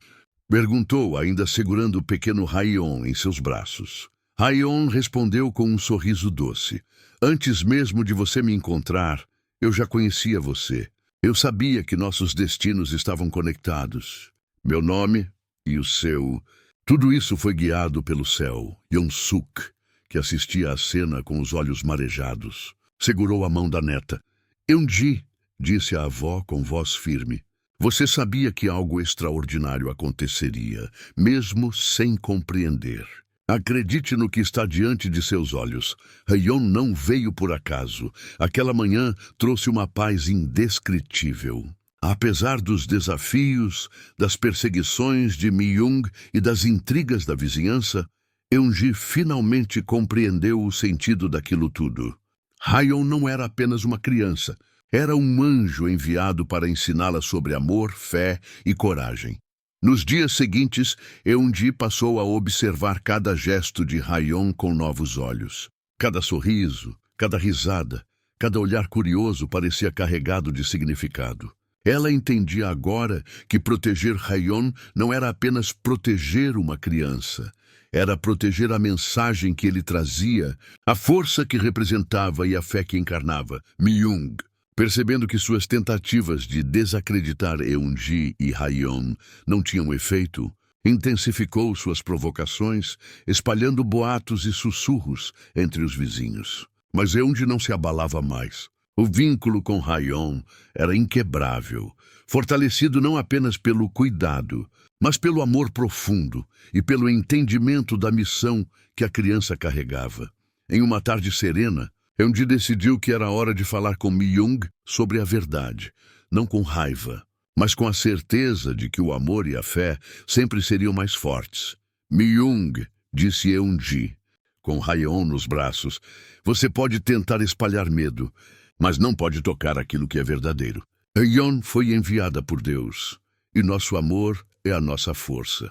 Perguntou, ainda segurando o pequeno Hayon em seus braços. Hayon respondeu com um sorriso doce. Antes mesmo de você me encontrar, eu já conhecia você. Eu sabia que nossos destinos estavam conectados. Meu nome e o seu... Tudo isso foi guiado pelo céu. Yongsuk, que assistia à cena com os olhos marejados, segurou a mão da neta. Eunji, disse a avó com voz firme. Você sabia que algo extraordinário aconteceria, mesmo sem compreender. Acredite no que está diante de seus olhos. Hayon não veio por acaso. Aquela manhã trouxe uma paz indescritível. Apesar dos desafios, das perseguições de Myung e das intrigas da vizinhança, Eunji finalmente compreendeu o sentido daquilo tudo. Hayon não era apenas uma criança. Era um anjo enviado para ensiná-la sobre amor, fé e coragem. Nos dias seguintes, Eunji passou a observar cada gesto de Hayon com novos olhos. Cada sorriso, cada risada, cada olhar curioso parecia carregado de significado. Ela entendia agora que proteger Hayon não era apenas proteger uma criança. Era proteger a mensagem que ele trazia, a força que representava e a fé que encarnava, Myung. Percebendo que suas tentativas de desacreditar Eunji e Hayon não tinham efeito, intensificou suas provocações, espalhando boatos e sussurros entre os vizinhos. Mas Eunji não se abalava mais. O vínculo com Hayon era inquebrável, fortalecido não apenas pelo cuidado, mas pelo amor profundo e pelo entendimento da missão que a criança carregava. Em uma tarde serena, Eunji decidiu que era hora de falar com Myung sobre a verdade, não com raiva, mas com a certeza de que o amor e a fé sempre seriam mais fortes. Myung, disse Eunji, com Hayon nos braços, você pode tentar espalhar medo, mas não pode tocar aquilo que é verdadeiro. Hayon foi enviada por Deus, e nosso amor é a nossa força.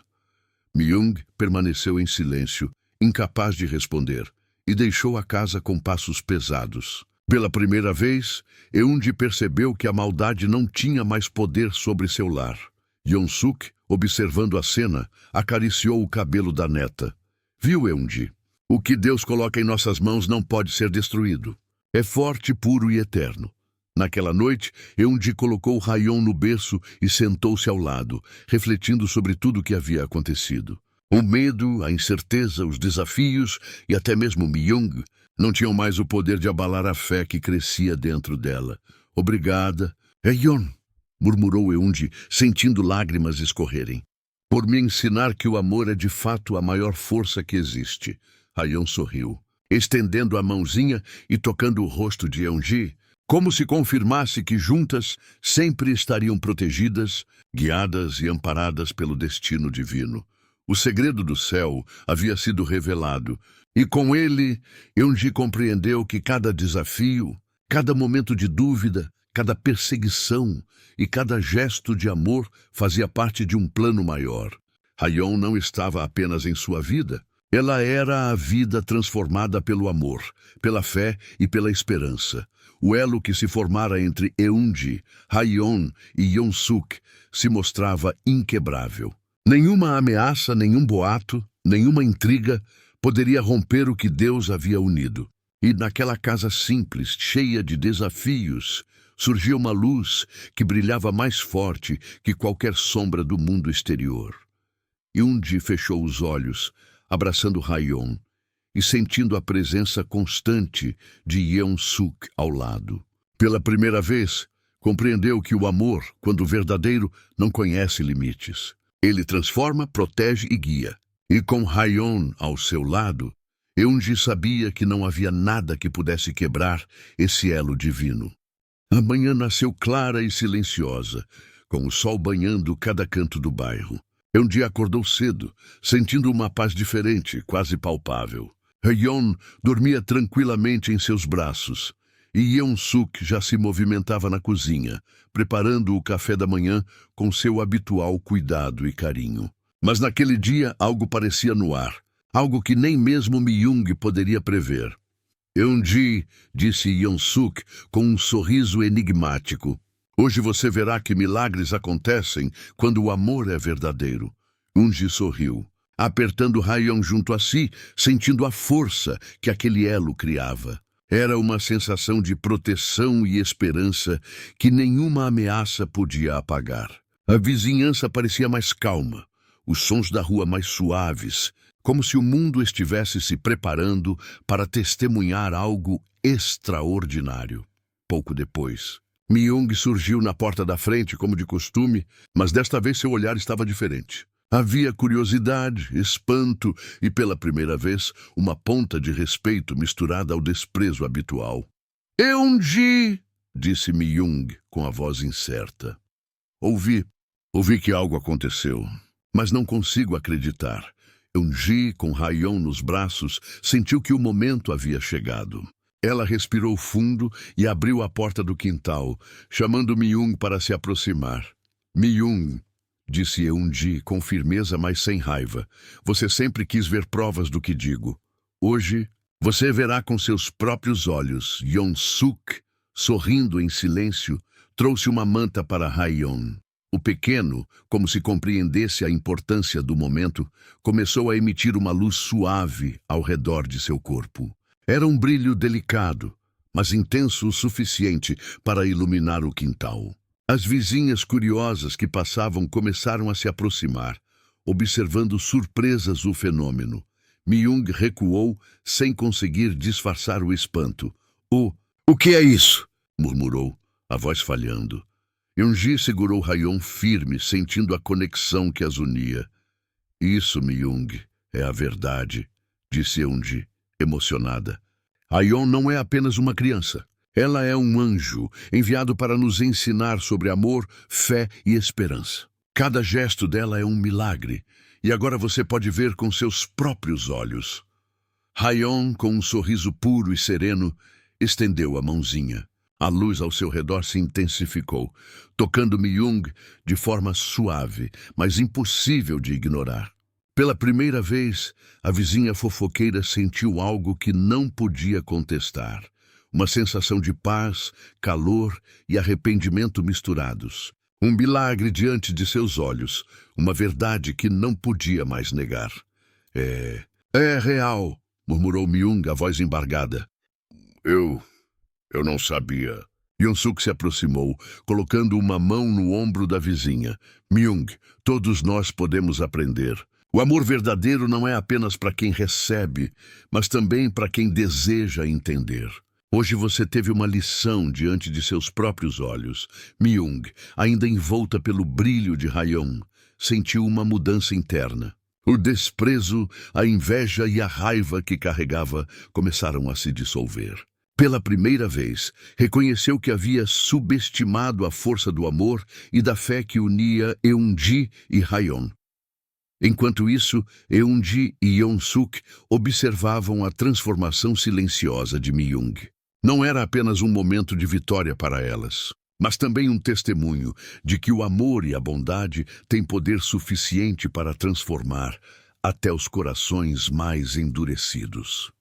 Myung permaneceu em silêncio, incapaz de responder, e deixou a casa com passos pesados. Pela primeira vez, Eunji percebeu que a maldade não tinha mais poder sobre seu lar. Yongsuk, observando a cena, acariciou o cabelo da neta. Viu, Eunji? O que Deus coloca em nossas mãos não pode ser destruído. É forte, puro e eterno. Naquela noite, Eunji colocou Haion no berço e sentou-se ao lado, refletindo sobre tudo o que havia acontecido. O medo, a incerteza, os desafios e até mesmo Myung não tinham mais o poder de abalar a fé que crescia dentro dela. Obrigada. Eyon, murmurou Eunji, sentindo lágrimas escorrerem. Por me ensinar que o amor é de fato a maior força que existe. Haion sorriu, estendendo a mãozinha e tocando o rosto de Eunji, como se confirmasse que juntas sempre estariam protegidas, guiadas e amparadas pelo destino divino. O segredo do céu havia sido revelado, e com ele, Eunji compreendeu que cada desafio, cada momento de dúvida, cada perseguição e cada gesto de amor fazia parte de um plano maior. Haion não estava apenas em sua vida, ela era a vida transformada pelo amor, pela fé e pela esperança. O elo que se formara entre Eunji, Haion e Yeon-suk se mostrava inquebrável. Nenhuma ameaça, nenhum boato, nenhuma intriga poderia romper o que Deus havia unido. E naquela casa simples, cheia de desafios, surgia uma luz que brilhava mais forte que qualquer sombra do mundo exterior. Eunji fechou os olhos, abraçando Haion e sentindo a presença constante de Yeon-suk ao lado. Pela primeira vez, compreendeu que o amor, quando verdadeiro, não conhece limites. Ele transforma, protege e guia. E com Haion ao seu lado, Eunji sabia que não havia nada que pudesse quebrar esse elo divino. A manhã nasceu clara e silenciosa, com o sol banhando cada canto do bairro. Eunji acordou cedo, sentindo uma paz diferente, quase palpável. Haion dormia tranquilamente em seus braços, e Yeon-suk já se movimentava na cozinha, preparando o café da manhã com seu habitual cuidado e carinho. Mas naquele dia algo parecia no ar, algo que nem mesmo Myung poderia prever. Eunji, disse Yeon-suk com um sorriso enigmático. Hoje você verá que milagres acontecem quando o amor é verdadeiro. Eunji sorriu, apertando Haion junto a si, sentindo a força que aquele elo criava. Era uma sensação de proteção e esperança que nenhuma ameaça podia apagar. A vizinhança parecia mais calma, os sons da rua mais suaves, como se o mundo estivesse se preparando para testemunhar algo extraordinário. Pouco depois, Myung surgiu na porta da frente, como de costume, mas desta vez seu olhar estava diferente. Havia curiosidade, espanto e, pela primeira vez, uma ponta de respeito misturada ao desprezo habitual. Eunji, disse Myung com a voz incerta. Ouvi que algo aconteceu, mas não consigo acreditar. Eunji, com Haion nos braços, sentiu que o momento havia chegado. Ela respirou fundo e abriu a porta do quintal, chamando Myung para se aproximar. Myung, disse Eunji com firmeza, mas sem raiva. Você sempre quis ver provas do que digo. Hoje, você verá com seus próprios olhos. Yeon-suk, sorrindo em silêncio, trouxe uma manta para Haion. O pequeno, como se compreendesse a importância do momento, começou a emitir uma luz suave ao redor de seu corpo. Era um brilho delicado, mas intenso o suficiente para iluminar o quintal. As vizinhas curiosas que passavam começaram a se aproximar, observando surpresas o fenômeno. Myung recuou sem conseguir disfarçar o espanto. O que é isso? Murmurou, a voz falhando. Eunji segurou Haion firme, sentindo a conexão que as unia. Isso, Myung, é a verdade, disse Eunji, emocionada. Haion não é apenas uma criança. Ela é um anjo, enviado para nos ensinar sobre amor, fé e esperança. Cada gesto dela é um milagre, e agora você pode ver com seus próprios olhos. Haion, com um sorriso puro e sereno, estendeu a mãozinha. A luz ao seu redor se intensificou, tocando Myung de forma suave, mas impossível de ignorar. Pela primeira vez, a vizinha fofoqueira sentiu algo que não podia contestar. Uma sensação de paz, calor e arrependimento misturados. Um milagre diante de seus olhos, uma verdade que não podia mais negar. É real, murmurou Myung, a voz embargada. Eu não sabia. Yoon-suk se aproximou, colocando uma mão no ombro da vizinha. Myung, todos nós podemos aprender. O amor verdadeiro não é apenas para quem recebe, mas também para quem deseja entender. Hoje você teve uma lição diante de seus próprios olhos. Myung, ainda envolta pelo brilho de Haeyeon, sentiu uma mudança interna. O desprezo, a inveja e a raiva que carregava começaram a se dissolver. Pela primeira vez, reconheceu que havia subestimado a força do amor e da fé que unia Eun-ji e Haeyeon. Enquanto isso, Eun-ji e Yoon-suk observavam a transformação silenciosa de Myung. Não era apenas um momento de vitória para elas, mas também um testemunho de que o amor e a bondade têm poder suficiente para transformar até os corações mais endurecidos.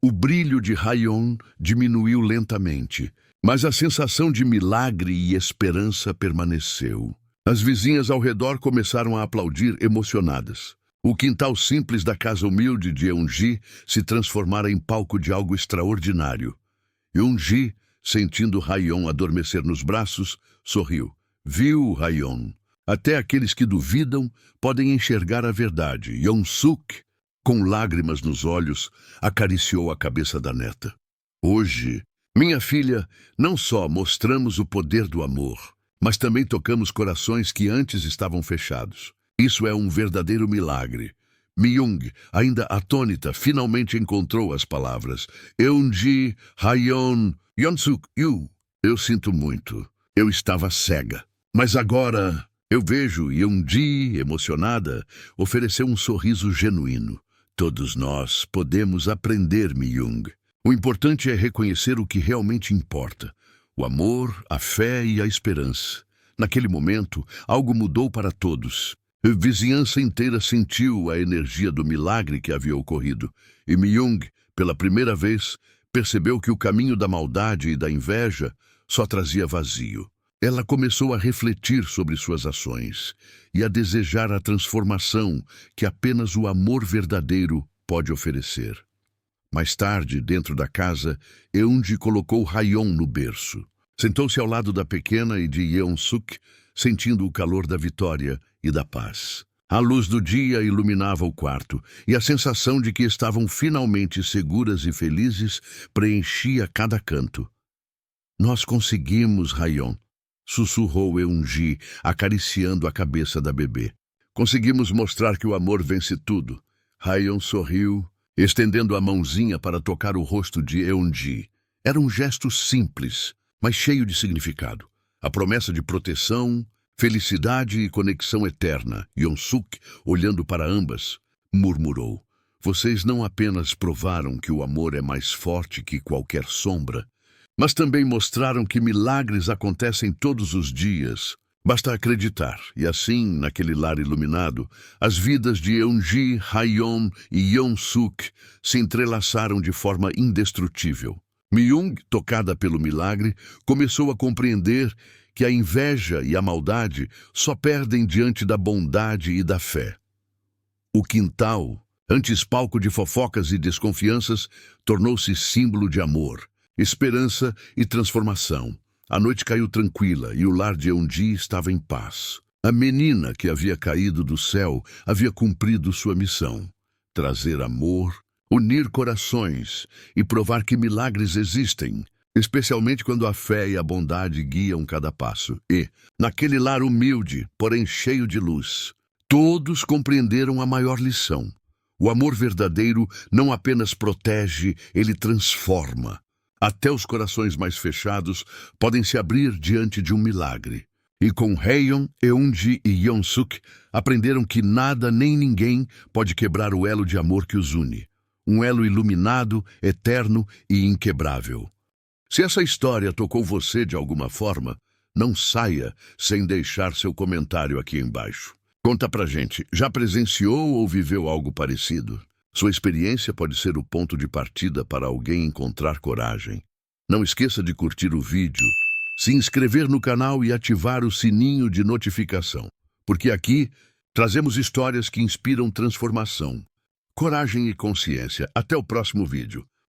O brilho de Haeyeon diminuiu lentamente, mas a sensação de milagre e esperança permaneceu. As vizinhas ao redor começaram a aplaudir emocionadas. O quintal simples da casa humilde de Eun-ji se transformara em palco de algo extraordinário. Eun-ji, sentindo Haeyeon adormecer nos braços, sorriu. Viu, Haeyeon? Até aqueles que duvidam podem enxergar a verdade. Yoon-suk, com lágrimas nos olhos, acariciou a cabeça da neta. Hoje, minha filha, não só mostramos o poder do amor, mas também tocamos corações que antes estavam fechados. Isso é um verdadeiro milagre. Myung, ainda atônita, finalmente encontrou as palavras. Eun-ji, Haeyeon, Yoon-suk, eu sinto muito. Eu estava cega. Mas agora eu vejo Eun-ji, emocionada, ofereceu um sorriso genuíno. Todos nós podemos aprender, Myung. O importante é reconhecer o que realmente importa. O amor, a fé e a esperança. Naquele momento, algo mudou para todos. A vizinhança inteira sentiu a energia do milagre que havia ocorrido. E Myung, pela primeira vez, percebeu que o caminho da maldade e da inveja só trazia vazio. Ela começou a refletir sobre suas ações e a desejar a transformação que apenas o amor verdadeiro pode oferecer. Mais tarde, dentro da casa, Eun-ji colocou Haeyeon no berço. Sentou-se ao lado da pequena e de Yoon-suk, sentindo o calor da vitória e da paz. A luz do dia iluminava o quarto, e a sensação de que estavam finalmente seguras e felizes preenchia cada canto. Nós conseguimos, Haeyeon, sussurrou Eun-ji, acariciando a cabeça da bebê. Conseguimos mostrar que o amor vence tudo. Haeyeon sorriu, estendendo a mãozinha para tocar o rosto de Eun-ji. Era um gesto simples, mas cheio de significado. A promessa de proteção, felicidade e conexão eterna. Yoon-suk, olhando para ambas, murmurou. Vocês não apenas provaram que o amor é mais forte que qualquer sombra, mas também mostraram que milagres acontecem todos os dias. Basta acreditar, e assim, naquele lar iluminado, as vidas de Eun-ji, Haeyeon e Yoon-suk se entrelaçaram de forma indestrutível. Myung, tocada pelo milagre, começou a compreender que a inveja e a maldade só perdem diante da bondade e da fé. O quintal, antes palco de fofocas e desconfianças, tornou-se símbolo de amor, esperança e transformação. A noite caiu tranquila e o lar de Eun-ji estava em paz. A menina que havia caído do céu havia cumprido sua missão: trazer amor, unir corações e provar que milagres existem, especialmente quando a fé e a bondade guiam cada passo. E, naquele lar humilde, porém cheio de luz, todos compreenderam a maior lição. O amor verdadeiro não apenas protege, ele transforma. Até os corações mais fechados podem se abrir diante de um milagre. E com Haeyeon, Eun-ji e Yoon-suk aprenderam que nada nem ninguém pode quebrar o elo de amor que os une. Um elo iluminado, eterno e inquebrável. Se essa história tocou você de alguma forma, não saia sem deixar seu comentário aqui embaixo. Conta pra gente, já presenciou ou viveu algo parecido? Sua experiência pode ser o ponto de partida para alguém encontrar coragem. Não esqueça de curtir o vídeo, se inscrever no canal e ativar o sininho de notificação, porque aqui trazemos histórias que inspiram transformação, coragem e consciência. Até o próximo vídeo.